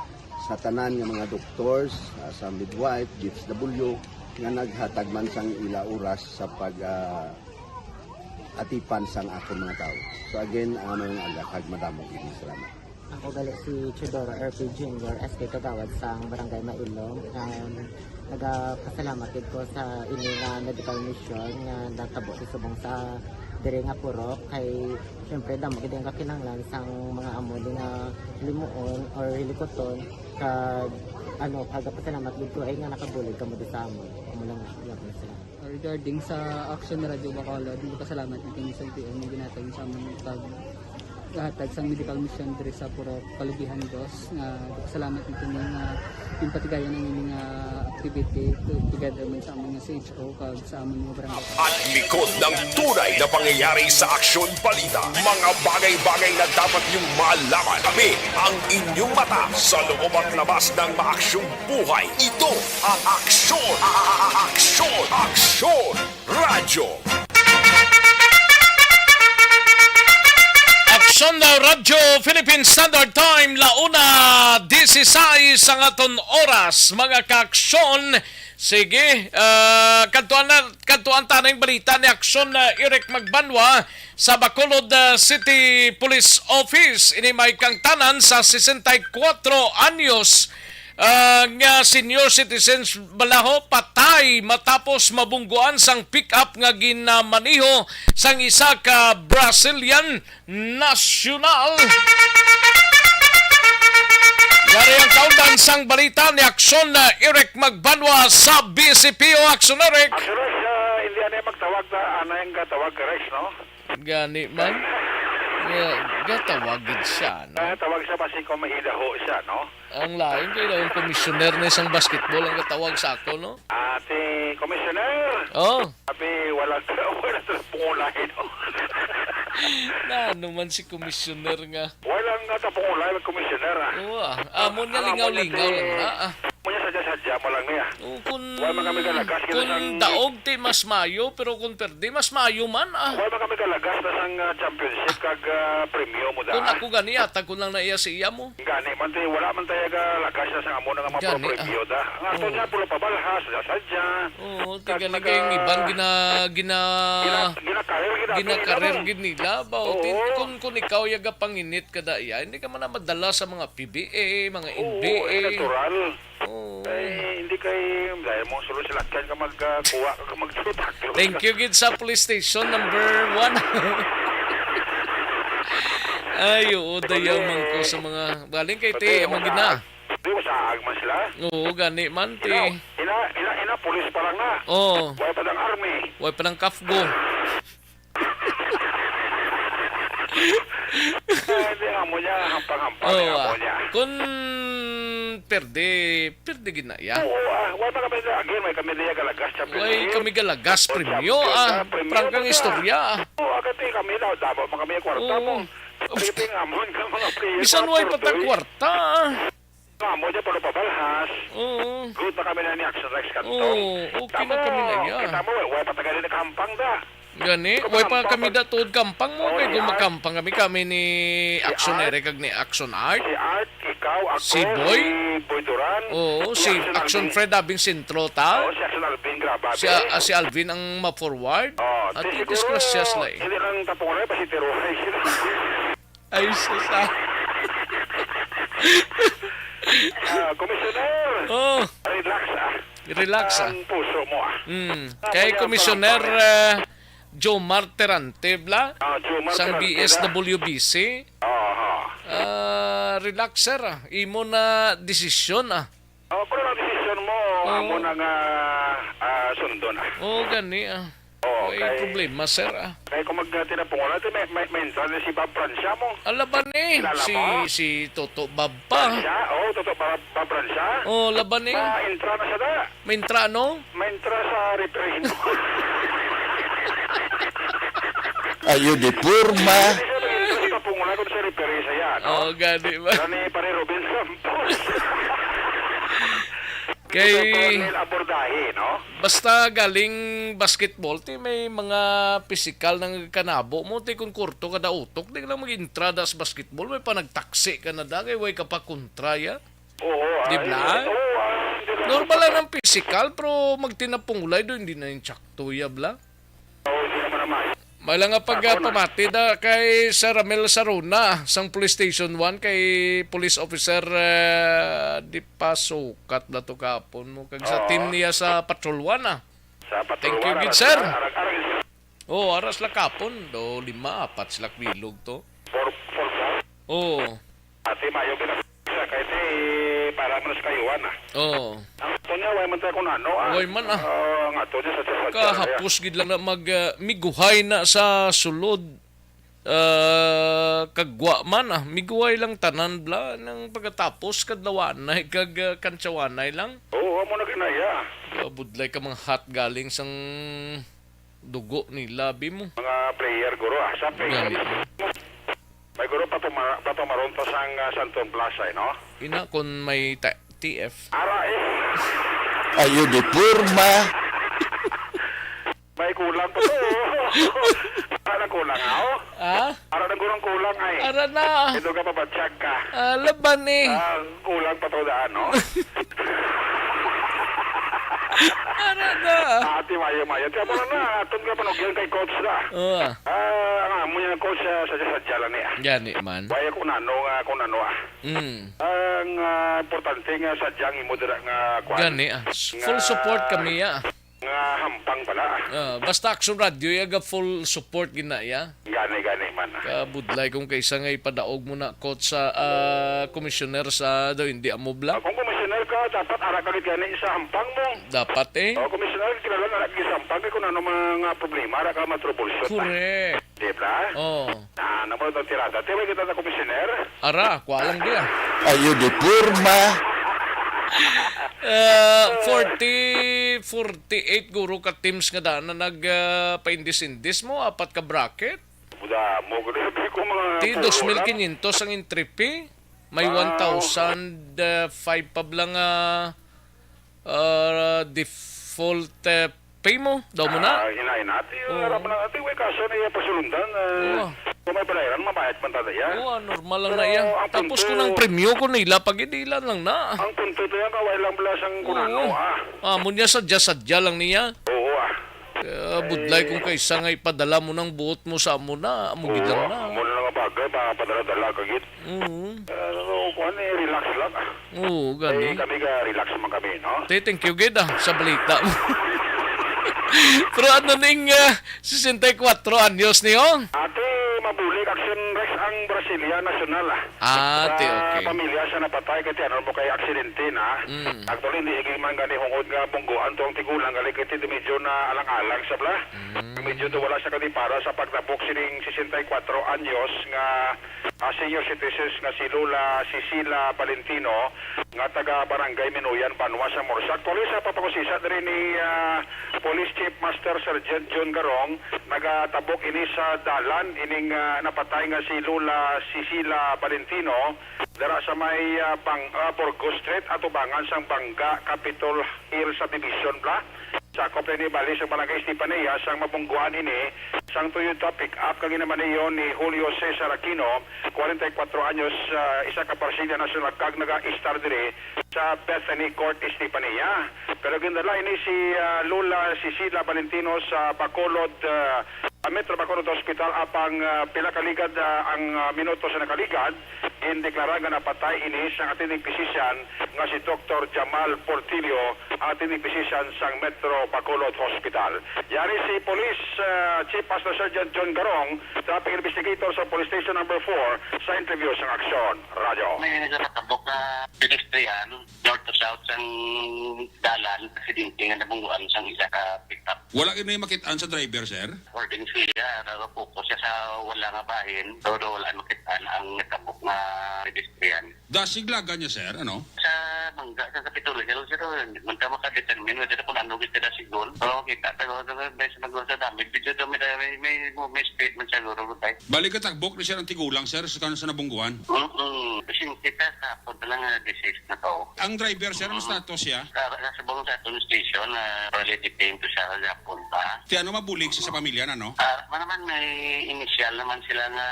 sa tanan nga mga doctors, sa midwife, DSW nga naghatag man sang ila oras sa pag atipan sang akong mga tao. So again, mga agakag madamo ini salamat. Ako gali si Chidoro RP Jr. SK Kagawad sa Barangay Mailom. Nagapasalamat ko sa ini nga medical mission nga natabo sa subong sa diri nga Purok kay syempre damo gid ang kakinahanglan sang mga amo nga limuon or hilikoton kag pagapasalamat gid ko ay nga nakabulig kamo sa amo. Amo lang gyapon sila. Regarding sa Aksyon Radyo Bacolod, pasalamat natin sa LTO na ginatag sa aming paghatag sa medical mission diri sa Purok Kalubihan 2. Pasalamat natin yung patigayan ng inyong activity together man sa aming CHO kag sa aming mga barangay. At likod ng tunay na pangyayari sa Aksyon Balita, mga bagay-bagay na dapat niyong malaman. Kami ang inyong mata sa loob at labas ng maaksyong buhay. Ito ang Aksyon! Aksyon Radyo! Aksyon na Radyo Philippine Standard Time launa 16 ang aton oras mga kaaksyon. Sige, kantuan tanang balita ni Aksyon na Eric Magbanwa sa Bacolod City Police Office. Ini may kang tanan sa 64 anyos nga senior citizens balaho patay matapos mabungguan sang pick-up nga ginamaniho sang isa ka Brazilian national. Yari ang kaundan sang balita ni Aksyon na Eric Magbanwa sa BCPO. Aksyon Eric. Aksyon hindi na magtawag na anay nga tawag guys, no? Gani man. Gatawagid siya, no? Tawag siya basi ko maidaho siya, no? Ang lain kayo daw yung komisyoner na isang basketball ang katawag sa ako, no? Ate komisyoner. Oh. Sabi wala pungulay, no? Na naman si komisyoner nga. Walang pungulay ng komisyoner, Oo, amo niya lingaw-lingaw lang na. Mo niya sa sadya-sadya mo lang niya. Wala man kami kalagas. Kung daog ti mas mayo, pero kung perde mas mayo man Wala man kami kalagas na sang championship kag premyo mo da. Kung ako gani, atag ko lang na iya si iya mo. Gani man tayo, wala man tayo kalagas na sang amo na nga mapapremyo da. Ang ato niya, puro pabalhas, sadya. Oo, tiga na kayong iban, ginakarir nila. Kung ikaw yaga panginit kada iya, hindi ka man na madala sa mga PBA, mga NBA. Oo, natural. Hindi kay dahil mo solo sila kan ka magkuha ka magsutak. Thank you gid sa police station number 1. Ay, oo, dayaw man ko sa mga galing kay ti amang gina. Di mo sa agman sila? Oo, gani man ti. Ina pulis pa lang na. Oo. Way pa ng army. Way pa ng kafgo. Hindi nga mo niya, hampang-hampang nga mo niya. Kung perde gina ya. Oo, way pa kami again, may kami niya galagas championship. Way kami galagas premyo prangkang istorya. Oo, agad kami daw, dapat pa kami kwarta mo. Piliting amon ka mga player. Bisan way patang kwarta. Amo dyan puro pabalhas. Oo. Good na kami na ni Action Rex Cantong. Oo, okay na kami na ya. Kita mo, way pa tagali na kampang da. Gani, way pa kami da tuod kampang mo. Kaya kung makampang kami ni Action Ere kag ni Action Art. Si Art, ikaw, ako, si Boy. si Boy Duran. Oo, si Action Fred Abing Sintro ta. Oo, si Action Alvin Grababe. Si Alvin ang ma-forward. At i-disgrasya sila eh. Hindi lang tapungan pa si Teruhay sila. Ay, sasa. Komisyoner. Oh. Relax Ang puso mo Kay Komisyoner Jomar Terante bla sang BSWBC. Relaxer imo na desisyon pero na desisyon mo amo na nga sundo na. Gani may problema sir Kaya kung magtinapungan natin, may mental na si Bob Francia mo. Laban si Toto Bob pa. Oo, Toto Bob Francia. Laban Ma-intra na siya da. Ma-intra no? Ma-intra sa referee mo. Ayo di purma. Tapungan ko sa referee sa yan. Gani ba? Gani pa rin Robin Campos. Kay abordahe, no? Basta galing basketball ti may mga physical ng kanabo mo ti kung kurto kada utok di lang mag-intrada sa basketball may panagtaksi ka na dagay way ka pa kontraya. Oo, di ba? Normal lang ang physical pero magtinapungulay do hindi na yung tsaktuya bla. Hindi naman naman. May lang nga pamati da kay Sir Ramel Saruna sang Police Station 1 kay Police Officer di pa sukat na to kapon mo kag sa team niya sa Patrol 1 Sa Patrol 1. Thank you good sir. Aras la kapon do 5-4 sila bilog to. Ati mayo sa kay ti para mas kayuan Ang to niya way man ta kun ano Way man nga to niya sa kahapos gid lang na miguhay na sa sulod kagwa man miguhay lang tanan bla nang pagkatapos kadlawanay kag kantsawanay lang. Amo na kinaya. Budlay ka mga hot galing sang dugo ni labi mo. Mga player guro sa player. May guro patumaronta sang Santon Plaza no? Ina kon may TF. Ara Ayo di purma. May kulang pa to. Para kulang Para na gurong kulang ay. Ara na. Ito ka pabatsyag ka. Laban Kulang pa to daan no? Ara na. Ati mayo. Tiyan mo na atong ka panogyan kay coach na. Ang amo niya coach sa sadya niya. Gani man. Waya kung ano Ang importante nga sadyang imo dira nga kwan. Gani full support kami Nga hampang pala. Basta Action Radio yaga full support ginaya. Gani man. Kabudlay kung kaysa nga ipadaog mo na coach sa commissioner sa daw hindi amo bla. Kung commissioner ka dapat ara ka gani sa hampang mo. Dapat commissioner kilala na lagi sa hampang kung ano mga problema ara ka matroubleshoot. Correct. Di ba? Namo to tirada. Tewe kita sa commissioner. Ara, kualang dia. Ayo di purma. 48 guro ka teams nga daan na nagpa-indis-indis mo, 4 ka bracket. Buda mo ko mga Ti 2,500 ang entry fee. May 1,005 pa lang default pay mo daw mo na. Hinahin natin. Harap na natin. Kaso na yung pasulundan. Kung may palayaran, mabayad man tada yan. Normal lang na yan. Tapos kung ang premyo ko nila, pag-idilan lang na. Ang punto ito yan, kaway lang belasang kunano, Munya sadya-sadya lang niya. Oo, Budlay kung kaysa nga ipadala mo ng buot mo sa amo na, amugid lang na. Muna lang ang bagay, padala-dala kagit. Relax lang. Gani. Kami ka, relax man kami, no? Thank you, Gid, sa balita mo. Pero ano ning 64 anyos niyo? Ate, mabulig action Rex ang Brasilia Nacional. Okay. Pamilya sa napatay kaya ano mo kay aksidente na. Actually, hindi higing man gani hungod nga bungguan tong tigulang gali kaya medyo na alang-alang sa bla. Medyo wala sa kadipara sa pagtapok sining 64 anyos nga senior citizens nga si Lola Cecilia Valentino nga taga Barangay Minuyan, Banwa sa Morsak. Tuloy sa papakusisa rin ni Police Chief Master Sergeant John Garong nagatabok ini sa dalan ining napatay nga si Lola Cecilia Valentino dara sa may Borgo Street at ubangan sang Bangga Capitol Hill Subdivision bla. Sakop ni Bali sa Barangay Estefanía sang mabungguan ini sang Toyota pick-up kag naman niyon ni Julio Cesar Aquino 44 anyos isa ka Brasilia National kag naga-star dire sa Bethany Court Estefanía. Pero gindala ini si Lola Cecilia Valentino sa Bacolod Metro Bacolod Hospital apang pila kaligad ang minuto sa nakaligad indeklara nga napatay ini sang attending physician nga si Dr. Jamal Portillo attending physician sang Metro Bacolod Hospital. Yari si Police Chief Master Sergeant John Garong, traffic investigator sa Police Station number 4 sa interview sang aksyon. Radyo. May nagkatabok na pedestrian, north to south sang dalan, aksidente nga nabungguan sang isa ka pick-up. Wala ka na yung makitaan sa driver, sir? According siya, nakapokus siya sa wala nga bahin, todo wala makitaan ang natabok na pedestrian. Dasiglaga niya, sir, ano? Sa Mangga, sa Kapitulo, sir, magka makadetermine, wala kung ano kita na sigol. Pero kita, pero sa nagol sa dami, video to may statement sa luro. Balik ka tagbok na siya ng tigulang, sir, sa nabungguan? Kasi kita sa punta lang na disease na to. Ang driver, sir, ano status siya? Nasa buong sa station, relative time to siya sa punta. Ti ano mabulig siya sa pamilya na, no? Naman may initial naman sila nga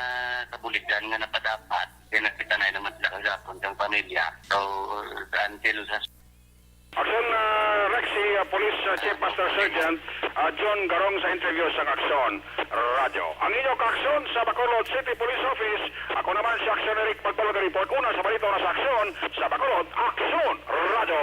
kabuligan nga napadapat. Nakita na naman sila kagapon ng pamilya. So, until sa... Aksyon Rex, si Police Chief Master Sergeant John Garong sa interview sa Aksyon Radyo. Ang inyong Aksyon sa Bacolod City Police Office. Ako naman si Aksyon Eric Magpalog report. Una sa balita na sa Aksyon sa Bacolod Aksyon Radyo.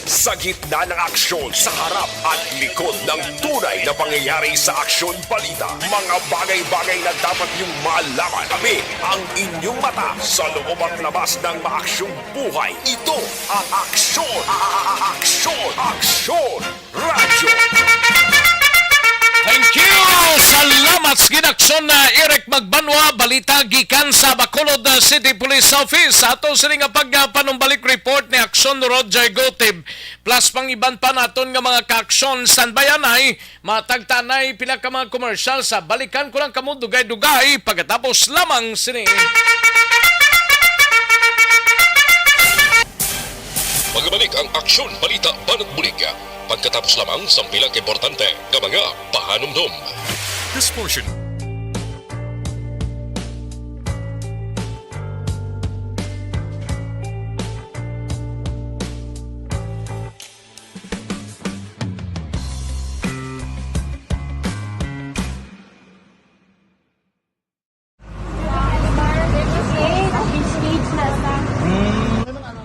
Sa gitna ng aksyon, sa harap at likod ng tunay na pangyayari sa Aksyon Balita. Mga bagay-bagay na dapat niyong malaman. Kami ang inyong mata sa loob at labas ng maaksyong buhay. Ito ang Aksyon! Aksyon Radyo! Thank you! Salamat sa ginaksyon na Eric Magbanwa, balita gikan sa Bacolod City Police Office. Ato sa nga pagpanumbalik report ni Aksyon Roger Gotib. Plus pang iban pa naton nga mga ka-aksyon standbyan ay matagtanay pila ka mga komersyal sa balikan ko lang kamo dugay-dugay pagkatapos lamang sini. Magbalik ang Aksyon Balita Banat Bulig. Pagkatapos lamang sa pilang importante ng mga pahanumdum. This portion.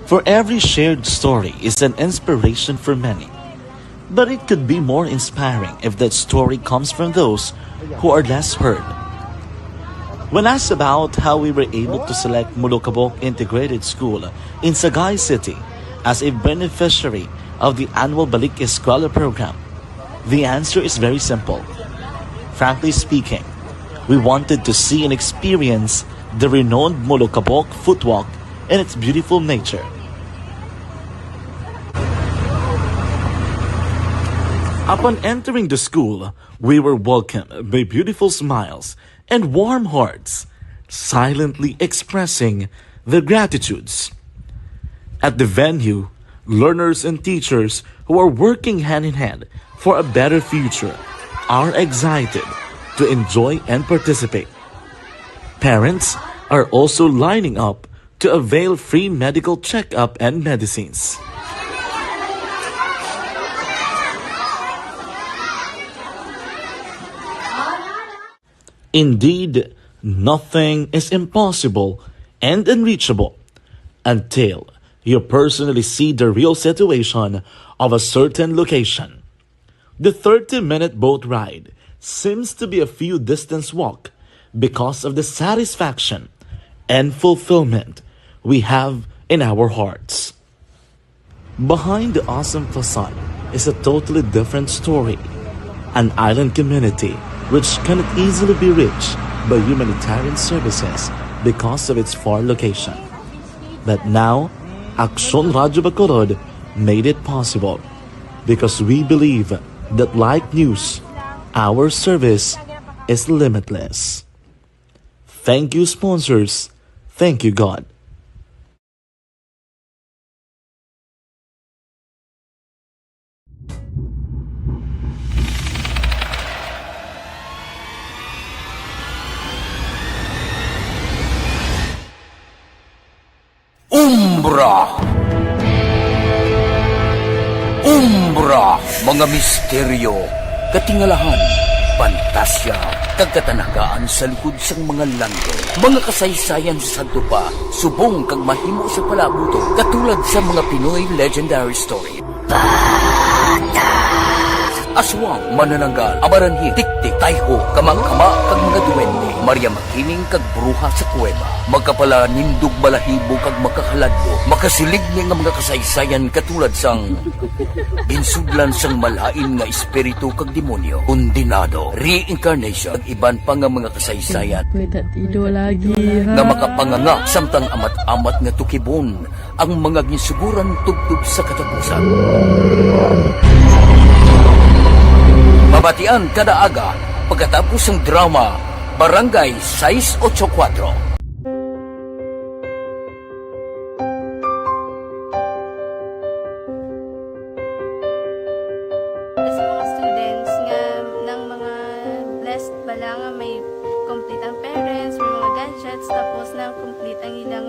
For every shared story is an inspiration for many. But it could be more inspiring if that story comes from those who are less heard. When asked about how we were able to select Mulukabok Integrated School in Sagay City as a beneficiary of the annual Balik Eskwela program, the answer is very simple. Frankly speaking, we wanted to see and experience the renowned Mulukabok footwalk in its beautiful nature. Upon entering the school, we were welcomed by beautiful smiles and warm hearts, silently expressing their gratitudes. At the venue, learners and teachers who are working hand in hand for a better future are excited to enjoy and participate. Parents are also lining up to avail free medical checkup and medicines. Indeed, nothing is impossible and unreachable until you personally see the real situation of a certain location. The 30-minute boat ride seems to be a few distance walk because of the satisfaction and fulfillment we have in our hearts. Behind the awesome facade is a totally different story. An island community which cannot easily be reached by humanitarian services because of its far location. But now, Aksyon Radyo Bacolod made it possible because we believe that like news, our service is limitless. Thank you, sponsors. Thank you, God. Umbra! Umbra! Mga misteryo, katingalahan, pantasya, kagkatanagaan sa likod sang mga lando. Mga kasaysayan sa dupa, subong kag mahimo sa palabuto, katulad sa mga Pinoy legendary story. Aswang, manananggal, amaranhi, tiktik, tayho, kamang-kama, kag mga duwende, Maria Makining kag bruha sa kuweba, magkapala nindog balahibo kag makahaladlo, makasilig niya nga mga kasaysayan katulad sang ginsudlan sang malain nga espiritu kag demonyo, kondinado, reincarnation, kag iban pa nga mga kasaysayan nga makapanganga samtang amat-amat nga tukibon ang mga ginsuguran tugtog sa katapusan. Mabatian kada aga pagkatapos ng drama Barangay 684. Sa mga students nga ng mga blessed bala nga may complete ang parents, may mga gadgets, tapos na complete ang ilang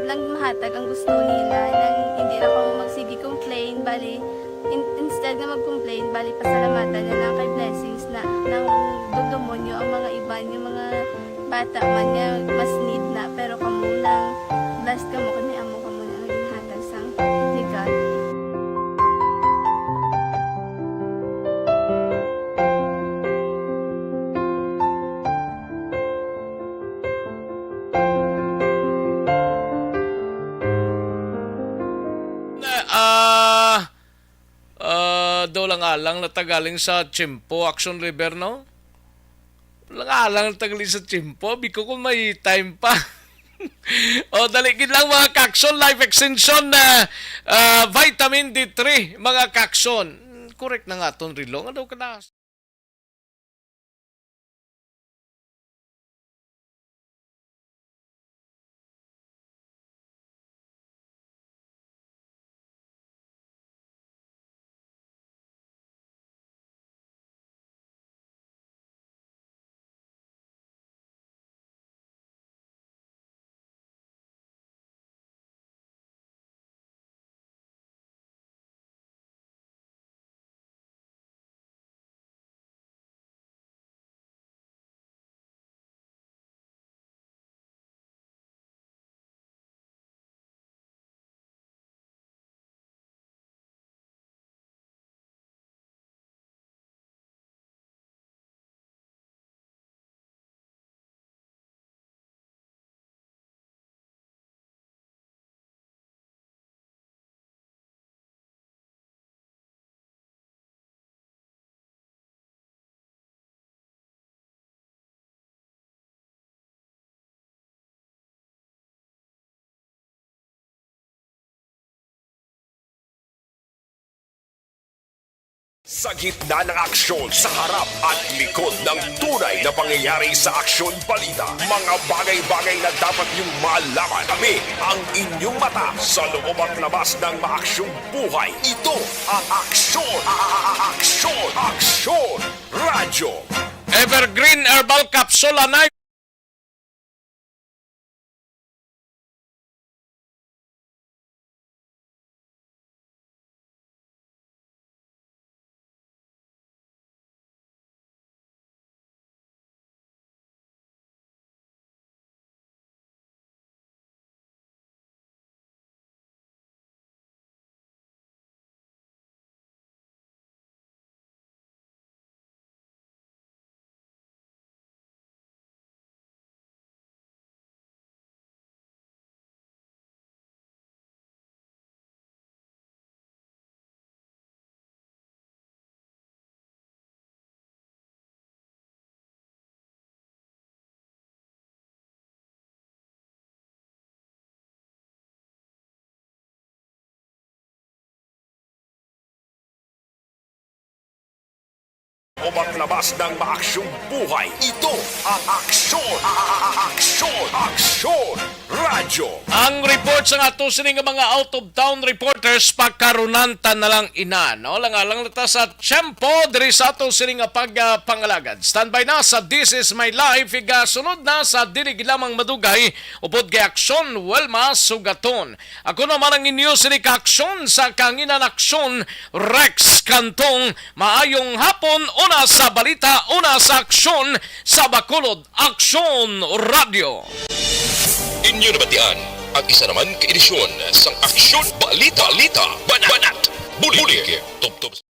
lang mahatag ang gusto nila nang hindi na ako magsigi complain bali instead nga mag-complain bali pasalamatan na lang kay blessings na nang dudumonyo ang mga iba yung mga bata man nga mas need na pero kamo lang blessed kamo kani amo kamo na naging hatag sang ni God. Lang alang na tagaling sa Chimpo, Action River, no? Lang alang na tagaling sa Chimpo, biko kung may time pa. O, daligid lang mga Kakson, Life Extension na vitamin D3, mga Kakson. Correct na nga itong relo. Ano ka na? Sa gitna ng aksyon, sa harap at likod ng tunay na pangyayari sa Aksyon Balita. Mga bagay-bagay na dapat niyong malaman. Kami ang inyong mata sa loob at labas ng maaksyong buhay. Ito ang Aksyon! Aksyon! Aksyon! Radyo! Evergreen Herbal Capsule na Umat labas ng maaksyong buhay. Ito ang Aksyon! Aksyon! Aksyon! Radyo! ang report sa ato sining mga out-of-town reporters pagkarunanta na lang ina. No? Lang lata sa tiyempo diri sa ato sining pagpangalagad. Standby na sa This Is My Life. Sunod na sa dinig lamang madugay upod kay Aksyon Welma Sugaton. Ako naman ang inyo sining aksyon sa kanginan aksyon Rex Cantong. Maayong hapon, una sa balita, una sa aksyon sa Bacolod Aksyon Radio. Inyo nabatian ang isa naman ka edisyon sang Aksyon Balita. Banat! Bulig! Tubtob